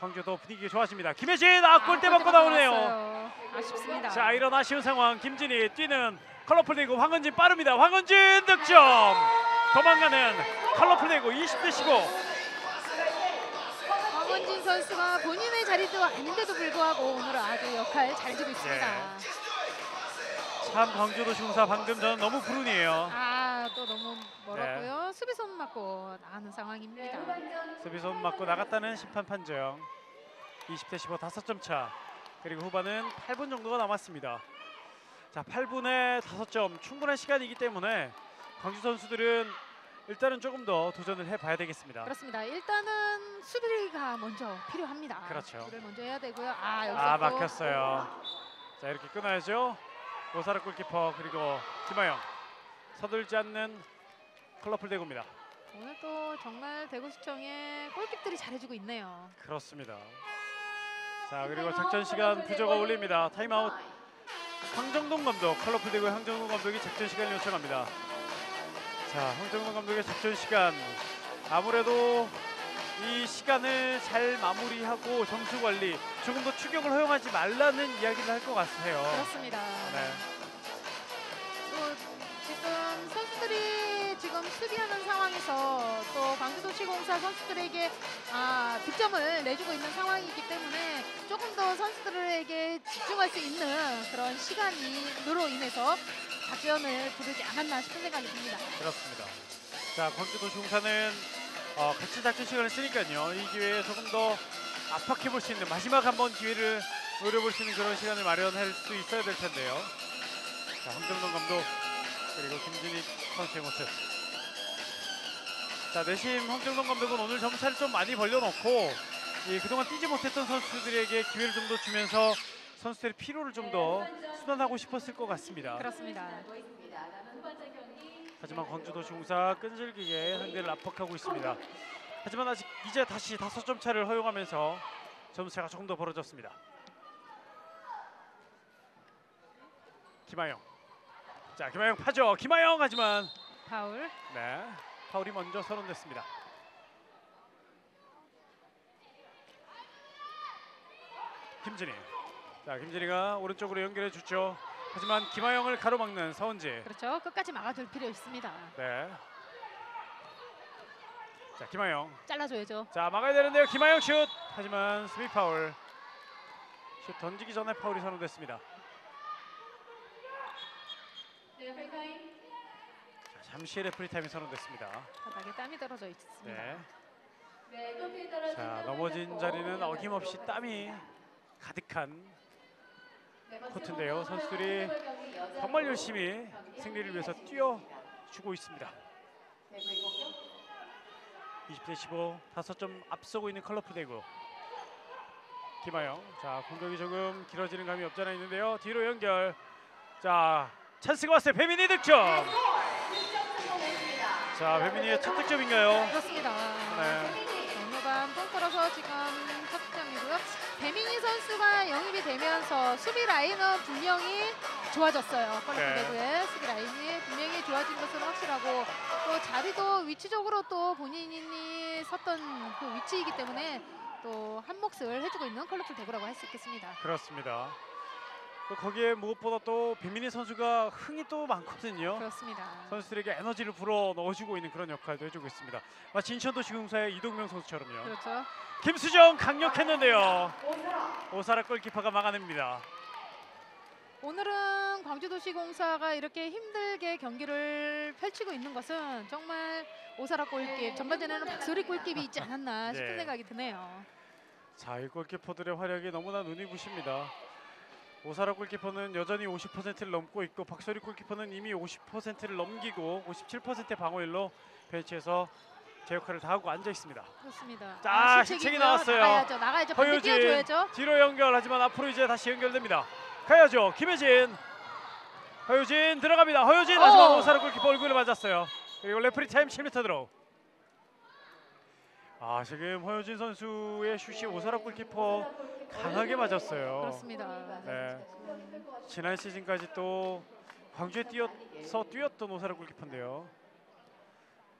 광주도 분위기가 좋아집니다. 김혜진 골대 맞고 나오네요. 나왔어요. 아쉽습니다. 자, 이런 아쉬운 상황 김진희 뛰는 컬러풀 대구 황은진 빠릅니다. 황은진 득점. 도망가는 컬러풀 대구 20대 15. 황은진 선수가 본인의 자리도 아닌데도 불구하고 오늘 아주 역할 잘해주고 있습니다. 참 광주도시공사 방금 전 너무 불운이에요. 또 너무 멀었고요. 수비손 맞고 나가는 상황입니다. 수비손 맞고 나갔다는 심판 판정. 20대 15 5점 차. 그리고 후반은 8분 정도가 남았습니다. 자, 8분에 5점 충분한 시간이기 때문에 광주 선수들은 일단은 조금 더 도전을 해봐야 되겠습니다. 그렇습니다. 일단은 수비가 먼저 필요합니다. 그렇죠. 수비를 먼저 해야 되고요. 여기서 또 막혔어요. 자, 이렇게 끊어야죠. 오사라 골키퍼 그리고 김하영. 서둘지 않는 컬러풀 대구입니다. 오늘 또 정말 대구시청의 골킥들이 잘해주고 있네요. 그렇습니다. 자, 그리고 작전 시간 부저가 올립니다. 타임아웃. 황정동 감독, 컬러풀 대구의 황정동 감독이 작전 시간을 요청합니다. 자, 황정동 감독의 작전 시간. 아무래도 이 시간을 잘 마무리하고 점수 관리, 조금 더 추격을 허용하지 말라는 이야기를 할 것 같아요. 그렇습니다. 네. 또 지금 선수들이 지금 수비하는 상황에서 또 광주도시공사 선수들에게 득점을 내주고 있는 상황이기 때문에 조금 더 선수들에게 집중할 수 있는 그런 시간으로 인해서 작전을 부르지 않았나 싶은 생각이 듭니다. 그렇습니다. 자, 광주도시공사는 같이 작전 시간을 쓰니까요. 이 기회에 조금 더 압박해 볼 수 있는 마지막 한번 기회를 노려볼 수 있는 그런 시간을 마련할 수 있어야 될 텐데요. 자, 황정동 감독 그리고 김진익 선수의 모습. 자, 내심 황정동 감독은 오늘 점차를 좀 많이 벌려놓고 그동안 뛰지 못했던 선수들에게 기회를 좀 더 주면서 선수들의 피로를 좀 더 순환하고 싶었을 것 같습니다. 그렇습니다. 하지만 광주도시공사 끈질기게 상대를 압박하고 있습니다. 하지만 아직 이제 다시 5점 차를 허용하면서 점수차가 조금 더 벌어졌습니다. 김하영. 자, 김하영 파죠. 김하영 하지만 파울. 네, 파울이 먼저 선언됐습니다. 김진희. 자, 김진희가 오른쪽으로 연결해 주죠. 하지만 김하영을 가로막는 서은지. 그렇죠. 끝까지 막아줄 필요 있습니다. 네. 자, 김하영. 잘라줘야죠. 자, 막아야 되는데요. 김하영 슛. 하지만 수비 파울. 슛 던지기 전에 파울이 선언됐습니다. 자, 잠시 레프리 타임이 선언됐습니다. 바닥에 땀이 떨어져 있습니다. 네. 자, 넘어진 자리는 어김없이 땀이 가득한 코트인데요. 선수들이 정말 열심히 승리를 위해서 뛰어주고 있습니다. 20대 15, 5점 앞서고 있는 컬러풀 대구. 김하영. 자, 공격이 조금 길어지는 감이 없지 않아 있는데요. 뒤로 연결. 자, 찬스가 왔어요. 배민희 득점. 자, 배민희의 첫 득점인가요? 그렇습니다. 네. 정로간 뽕 끌어서 지금 첫 득점이고요. 배민희 선수가 영입이 되면서 수비 라인은 분명히 좋아졌어요. 컬러풀 대구의 수비 라인이 분명히 좋아진 것은 확실하고 또 자리도 위치적으로 또 본인이 섰던 그 위치이기 때문에 또 한 몫을 해주고 있는 컬러풀 대구라고 할 수 있겠습니다. 그렇습니다. 또 거기에 무엇보다 또 배민희 선수가 흥이 또 많거든요. 그렇습니다. 선수들에게 에너지를 불어 넣어주고 있는 그런 역할도 해주고 있습니다. 마치 인천도시공사의 이동명 선수처럼요. 그렇죠. 김수정 강력했는데요. 오사라 골키퍼가 막아냅니다. 오늘은 광주도시공사가 이렇게 힘들게 경기를 펼치고 있는 것은 정말 오사라 골킵, 전반전에는 박소리 골킵이 있지 않았나 싶은 네. 생각이 드네요. 자, 이 골키퍼들의 활약이 너무나 눈이 부십니다. 오사라 골키퍼는 여전히 50%를 넘고 있고 박소리 골키퍼는 이미 50%를 넘기고 57%의 방어율로 벤치에서 제 역할을 다하고 앉아 있습니다. 그렇습니다. 자, 실책이고요. 실책이 나왔어요. 나가야죠. 반대 뛰어줘야죠. 뒤로 연결하지만 앞으로 이제 다시 연결됩니다. 가야죠. 김혜진. 허유진 들어갑니다. 허유진 하지만 오사라 골키퍼 얼굴을 맞았어요. 그리고 레프리 타임 7m 드로우. 지금 허유진 선수의 슛이 오사라 골키퍼 강하게 맞았어요. 그렇습니다. 네. 지난 시즌까지 또 광주에 뛰었던 오사라 골키퍼인데요.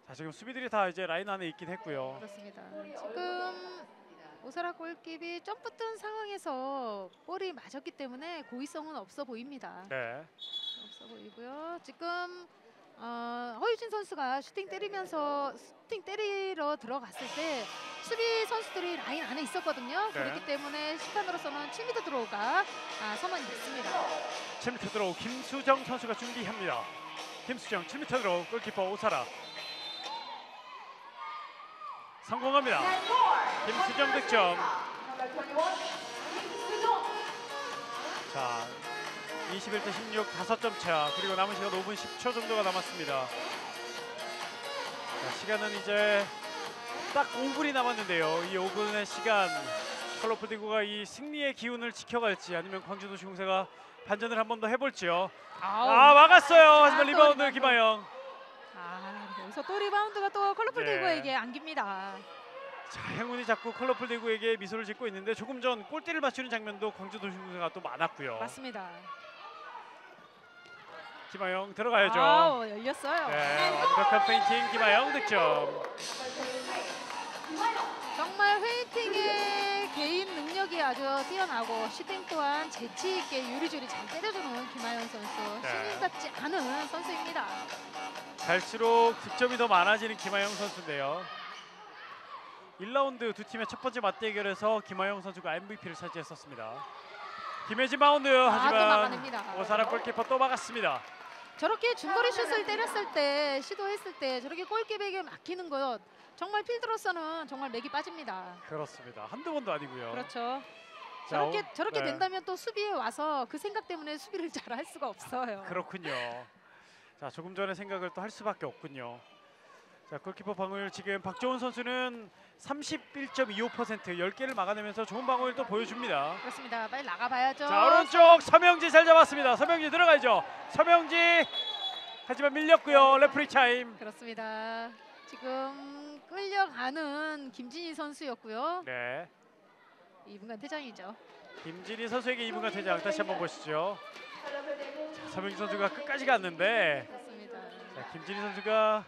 자, 지금 수비들이 다 이제 라인 안에 있긴 했고요. 그렇습니다. 지금 오사라 골킵이 점프 뜬 상황에서 볼이 맞았기 때문에 고의성은 없어 보입니다. 네. 없어 보이고요. 지금 허유진 선수가 슈팅 때리러 들어갔을 때 수비 선수들이 라인 안에 있었거든요. 네. 그렇기 때문에 심판으로서는 7m 드로우가 선언이 됐습니다. 7m 드로우 김수정 선수가 준비합니다. 김수정 7m 드로우 골키퍼 오사라 성공합니다. 김수정 득점. 자, 21대 16 5점 차. 그리고 남은 시간 5분 10초 정도가 남았습니다. 자, 시간은 이제 딱 5분이 남았는데요. 이 5분의 시간 컬러풀 디고가 이 승리의 기운을 지켜갈지 아니면 광주도시공사가 반전을 한 번 더 해볼지요. 막았어요. 하지만 리바운드 김하영. 여기서 또 리바운드가 또 컬러풀 네. 디고에게 안깁니다. 자, 행운이 자꾸 컬러풀 디고에게 미소를 짓고 있는데 조금 전 골대를 맞추는 장면도 광주도시공사가 또 많았고요. 맞습니다. 김하영 들어가야죠. 열렸어요. 네, 완벽한 페인팅 김하영 득점. 정말 페인팅의 개인 능력이 아주 뛰어나고 슈팅 또한 재치 있게 요리조리 잘 때려주는 김하영 선수. 네. 신인 같지 않은 선수입니다. 갈수록 득점이 더 많아지는 김하영 선수인데요. 1라운드 두 팀의 첫 번째 맞대결에서 김하영 선수가 MVP를 차지했었습니다. 김혜진 바운드 또 하지만 막아냅니다. 오사라 골키퍼 또 막았습니다. 저렇게 중거리 슛을 때렸을 때 시도했을 때 저렇게 골키백에 막히는 것 정말 필드로서는 정말 맥이 빠집니다. 그렇습니다. 한두 번도 아니고요. 그렇죠. 자, 저렇게 네. 된다면 또 수비에 와서 그 생각 때문에 수비를 잘 할 수가 없어요. 그렇군요. 자, 조금 전에 생각을 또 할 수밖에 없군요. 자, 골키퍼 방어율 지금 박조은 선수는 31.25% 10개를 막아내면서 좋은 방어율도 보여줍니다. 그렇습니다. 빨리 나가봐야죠. 자, 오른쪽 서명지 잘 잡았습니다. 서명지 들어가야죠. 서명지 하지만 밀렸고요. 레프리 타임. 그렇습니다. 지금 끌려가는 김진희 선수였고요. 네, 2분간 퇴장이죠. 김진희 선수에게 2분간 퇴장. 다시 한번 보시죠. 자, 서명지 선수가 끝까지 갔는데 그렇습니다. 자, 김진희 선수가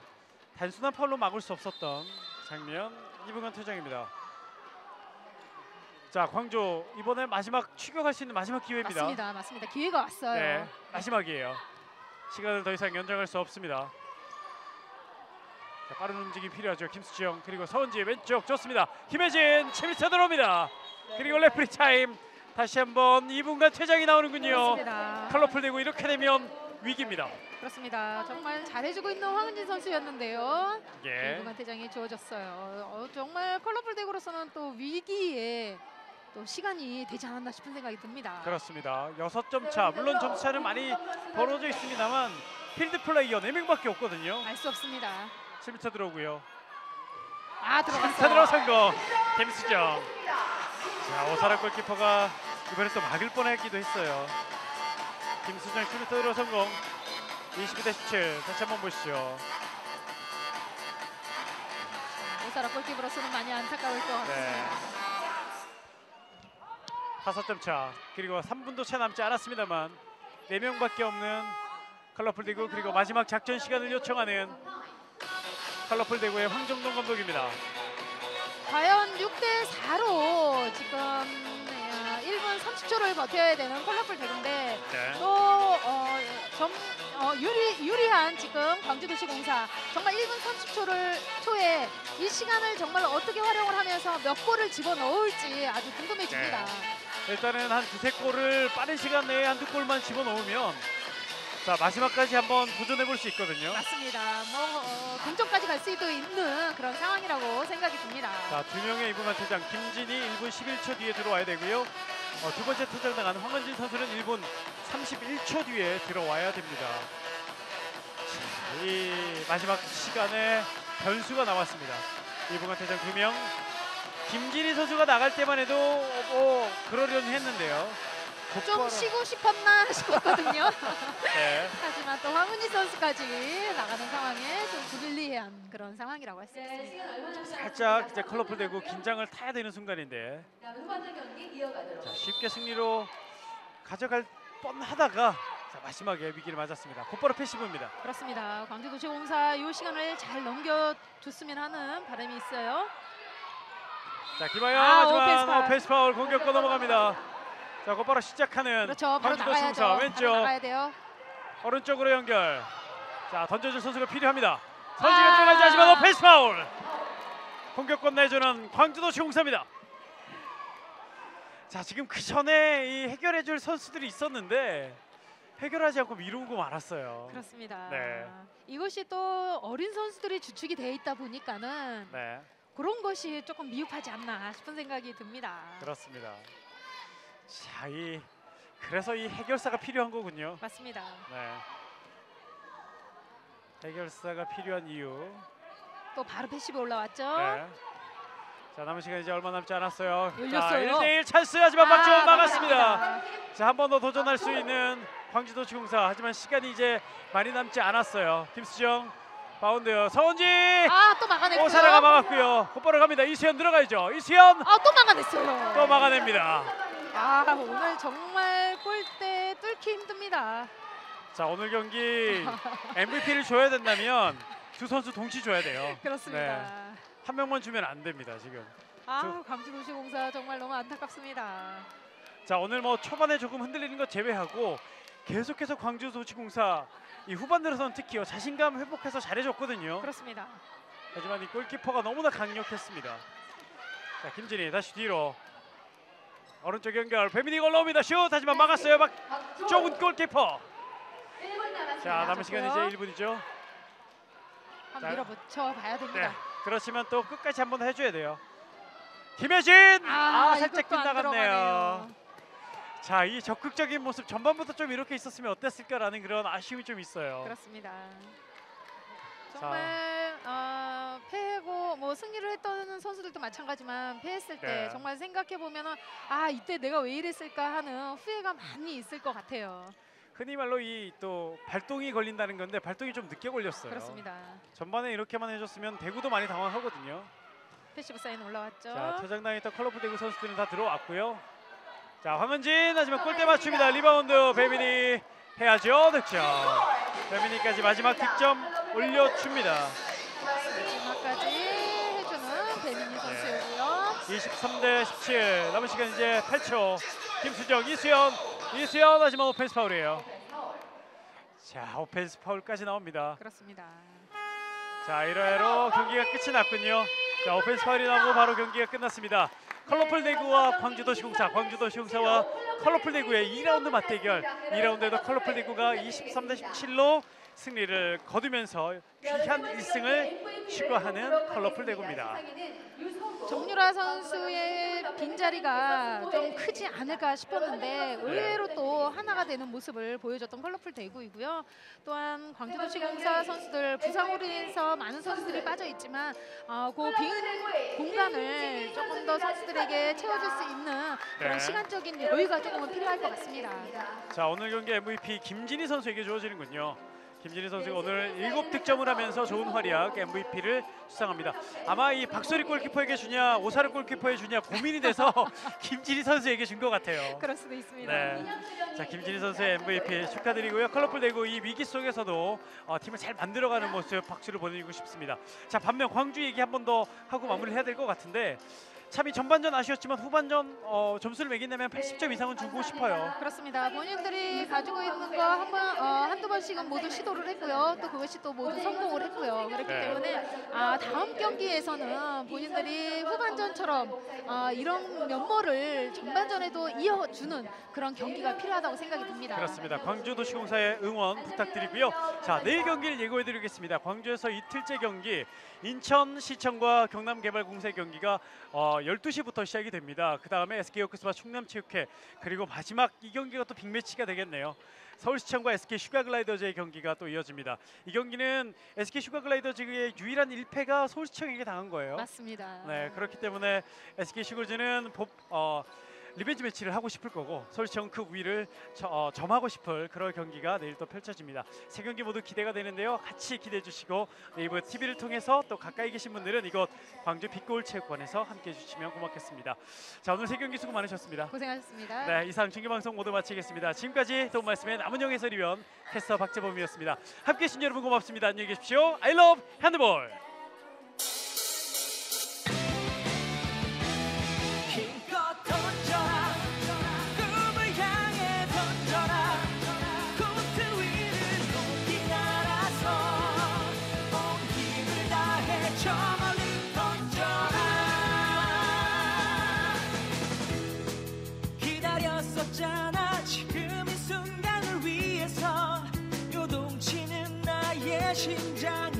단순한 파울로 막을 수 없었던 장면. 2분간 퇴장입니다. 자, 광주 이번에 마지막 추격할 수 있는 마지막 기회입니다. 맞습니다. 기회가 왔어요. 네, 마지막이에요. 시간을 더 이상 연장할 수 없습니다. 자, 빠른 움직임 필요하죠. 김수정 그리고 서은지 왼쪽 좋습니다. 김혜진 7m 들어옵니다. 그리고 레프리 타임. 다시 한번 2분간 퇴장이 나오는군요. 그렇습니다. 컬러풀 되고 이렇게 되면 위기입니다. 그렇습니다. 정말 잘해주고 있는 황은진 선수였는데요. 예. 2분간 퇴장이 주어졌어요. 정말 컬러풀 대구로서는 또 위기에 또 시간이 되지 않았나 싶은 생각이 듭니다. 그렇습니다. 6점 차. 물론 점수 차는 많이 벌어져 있습니다만 필드 플레이어 4명밖에 없거든요. 알 수 없습니다. 7m 들어오고요. 들어갔어요. 7m 들어 성공. 김수정. 자, 오사라 골키퍼가 이번에 또 막을 뻔했기도 했어요. 김수정 7m 들어 성공. 22대 17. 다시 한번 보시죠. 오사라 골키퍼로서는 많이 안타까울 것 같습니다. 네. 5점 차. 그리고 3분도 채 남지 않았습니다만 4명밖에 없는 컬러풀 대구 그리고 마지막 작전 시간을 요청하는 컬러풀 대구의 황정동 감독입니다. 과연 6대 4로 지금 1분 30초를 버텨야 되는 컬러풀 대구인데 네. 또 유리한 지금 광주도시공사 정말 1분 30초를 초에 이 시간을 정말 어떻게 활용을 하면서 몇 골을 집어넣을지 아주 궁금해집니다. 일단은 한 두세 골을 빠른 시간 내에 한두 골만 집어넣으면 자, 마지막까지 한번 도전해 볼 수 있거든요. 맞습니다. 동점까지 갈 수도 있는 그런 상황이라고 생각이 듭니다. 자, 2명의 2분간 퇴장. 김진이 1분 11초 뒤에 들어와야 되고요. 두 번째 퇴장당한 황은진 선수는 1분 31초 뒤에 들어와야 됩니다. 자, 이 마지막 시간에 변수가 나왔습니다. 2분간 퇴장 2명. 김진희 선수가 나갈 때만 해도 그러려니 했는데요. 좀 쉬고 싶었나 싶었거든요. 네. 하지만 또 황은희 선수까지 나가는 상황에 좀 불리한 그런 상황이라고 할 수 있습니다. 살짝 이제 컬러풀 되고 긴장을 타야 되는 순간인데 자, 쉽게 승리로 가져갈 뻔하다가 자, 마지막에 위기를 맞았습니다. 곧바로 패시브입니다. 그렇습니다. 광주도시공사 이 시간을 잘 넘겨줬으면 하는 바람이 있어요. 자, 김하영 하지만 오페이스 오페이스 파울 공격권 넘어갑니다. 자, 곧바로 시작하는 그렇죠. 바로 광주도시공사 나가야죠. 왼쪽. 바로 나가야 돼요. 오른쪽으로 연결. 자, 던져줄 선수가 필요합니다. 선수가 들어가지 하지만 오펜스 파울. 공격권 내주는 광주도시공사입니다. 자, 지금 그 전에 이 해결해줄 선수들이 있었는데 해결하지 않고 미루고 말았어요. 그렇습니다. 네. 이것이 또 어린 선수들이 주축이 돼 있다 보니까는 네, 그런 것이 조금 미흡하지 않나 싶은 생각이 듭니다. 그렇습니다. 자, 그래서 이 해결사가 필요한 거군요. 맞습니다. 네. 해결사가 필요한 이유. 또 바로 패시브 올라왔죠. 네. 자, 남은 시간 이제 얼마 남지 않았어요. 열렸어요. 자, 1대1 찬스 하지만 박지원 막았습니다. 막았습니다. 자, 한 번 더 도전할 수 있는 광주도시공사. 하지만 시간이 이제 많이 남지 않았어요. 김수정 바운드 서은지. 또 막아냈고요. 오사라가 막았고요. 곧바로 갑니다. 이수연 들어가야죠. 이수연 또 막아냈어요. 또 막아냅니다. 오늘 정말 골대 뚫기 힘듭니다. 자, 오늘 경기 MVP를 줘야 된다면 두 선수 동시 줘야 돼요. 그렇습니다. 네. 한 명만 주면 안 됩니다, 지금. 광주도시공사 정말 너무 안타깝습니다. 자, 오늘 뭐 초반에 조금 흔들리는 것 제외하고 계속해서 광주도시공사 이 후반 들어서는 특히 자신감 회복해서 잘해줬거든요. 그렇습니다. 하지만 이 골키퍼가 너무나 강력했습니다. 자, 김진희 다시 뒤로 오른쪽 연결 배민이가 올라옵니다. 슛 하지만 막았어요. 좁은 골키퍼. 자, 남은 시간 이제 1분이죠. 한번 밀어붙여 봐야 됩니다. 네, 그렇지만 또 끝까지 한번 해줘야 돼요. 김혜진 살짝 이것도 안 빗나갔네요. 들어가네요. 자, 이 적극적인 모습 전반부터 좀 이렇게 있었으면 어땠을까라는 그런 아쉬움이 좀 있어요. 그렇습니다. 정말 패하고 뭐 승리를 했던 선수들도 마찬가지지만 패했을 때 네. 정말 생각해 보면은 이때 내가 왜 이랬을까 하는 후회가 많이 있을 것 같아요. 흔히 말로 이 또 발동이 걸린다는 건데 발동이 좀 늦게 걸렸어요. 그렇습니다. 전반에 이렇게만 해줬으면 대구도 많이 당황하거든요. 패시브 사인 올라왔죠. 자, 퇴장당했던 컬러풀 대구 선수들은 다 들어왔고요. 자, 황은진 하지만 골대 맞춥니다. 리바운드 배민이 해야죠. 득점. 배민이까지 마지막 득점 올려줍니다. 마지막까지 해주는 배민희 선수였고요. 23대 17. 남은 시간 이제 8초. 김수정, 이수연 하지만 오펜스 파울이에요. 자, 오펜스 파울까지 나옵니다. 그렇습니다. 자, 1회로 경기가 끝이 났군요. 자, 오펜스 파울이 나오고 바로 경기가 끝났습니다. 컬러풀 대구와 광주도시공사와 컬러풀 대구의 2라운드 맞대결. 2라운드에도 컬러풀 대구가 23대 17로 승리를 거두면서 귀한 1승을 추구하는 컬러풀 대구입니다. 정유라 선수의 빈자리가 좀 크지 않을까 싶었는데 의외로 또 하나가 되는 모습을 보여줬던 컬러풀 대구이고요. 또한 광주도시공사 선수들 부상으로 인해서 많은 선수들이 빠져 있지만 그 빈 공간을 조금 더 선수들에게 채워줄 수 있는 그런 네. 시간적인 여유가 조금은 필요할 것 같습니다. 자, 오늘 경기 MVP 김진희 선수에게 주어지는군요. 김진희 선수가 오늘 7득점을 하면서 좋은 활약 MVP를 수상합니다. 아마 이 박소리 골키퍼에게 주냐 오사르 골키퍼에 주냐 고민이 돼서 김진희 선수에게 준 것 같아요. 그럴 수도 있습니다. 네. 자, 김진희 선수의 MVP 축하드리고요. 컬러풀 대구 이 위기 속에서도 팀을 잘 만들어가는 모습 박수를 보내주고 싶습니다. 자, 반면 광주 얘기 한 번 더 하고 마무리를 해야 될 것 같은데 참 이 전반전 아쉬웠지만 후반전 점수를 매긴다면 80점 이상은 주고 싶어요. 그렇습니다. 본인들이 가지고 있는 거 한두 번씩은 모두 시도를 했고요. 또 그것이 또 모두 성공을 했고요. 그렇기 네. 때문에 다음 경기에서는 본인들이 후반전처럼 이런 면모를 전반전에도 이어주는 그런 경기가 필요하다고 생각이 듭니다. 그렇습니다. 광주도시공사의 응원 부탁드리고요. 자, 내일 경기를 예고해드리겠습니다. 광주에서 이틀째 경기 인천시청과 경남개발공사의 경기가 12시부터 시작이 됩니다. 그 다음에 SK워크스와 충남체육회 그리고 마지막 이 경기가 또 빅매치가 되겠네요. 서울시청과 SK 슈가글라이더즈의 경기가 또 이어집니다. 이 경기는 SK 슈가글라이더즈의 유일한 1패가 서울시청에게 당한 거예요. 맞습니다. 네, 그렇기 때문에 SK 슈가즈는 리벤지 매치를 하고 싶을 거고 서울시청 그 우위를 점하고 싶을 그런 경기가 내일 또 펼쳐집니다. 세 경기 모두 기대가 되는데요. 같이 기대해 주시고 네이버 TV를 통해서 또 가까이 계신 분들은 이곳 광주 빅골 체육관에서 함께해 주시면 고맙겠습니다. 자, 오늘 세 경기 수고 많으셨습니다. 고생하셨습니다. 네, 이상 중계방송 모두 마치겠습니다. 지금까지 도움 말씀의 남은영 해설위원 캐스터 박재범이었습니다. 함께해 주신 여러분 고맙습니다. 안녕히 계십시오. I love 핸드볼. 던져라 꿈을 향해 던져라 코트 위를 내 심장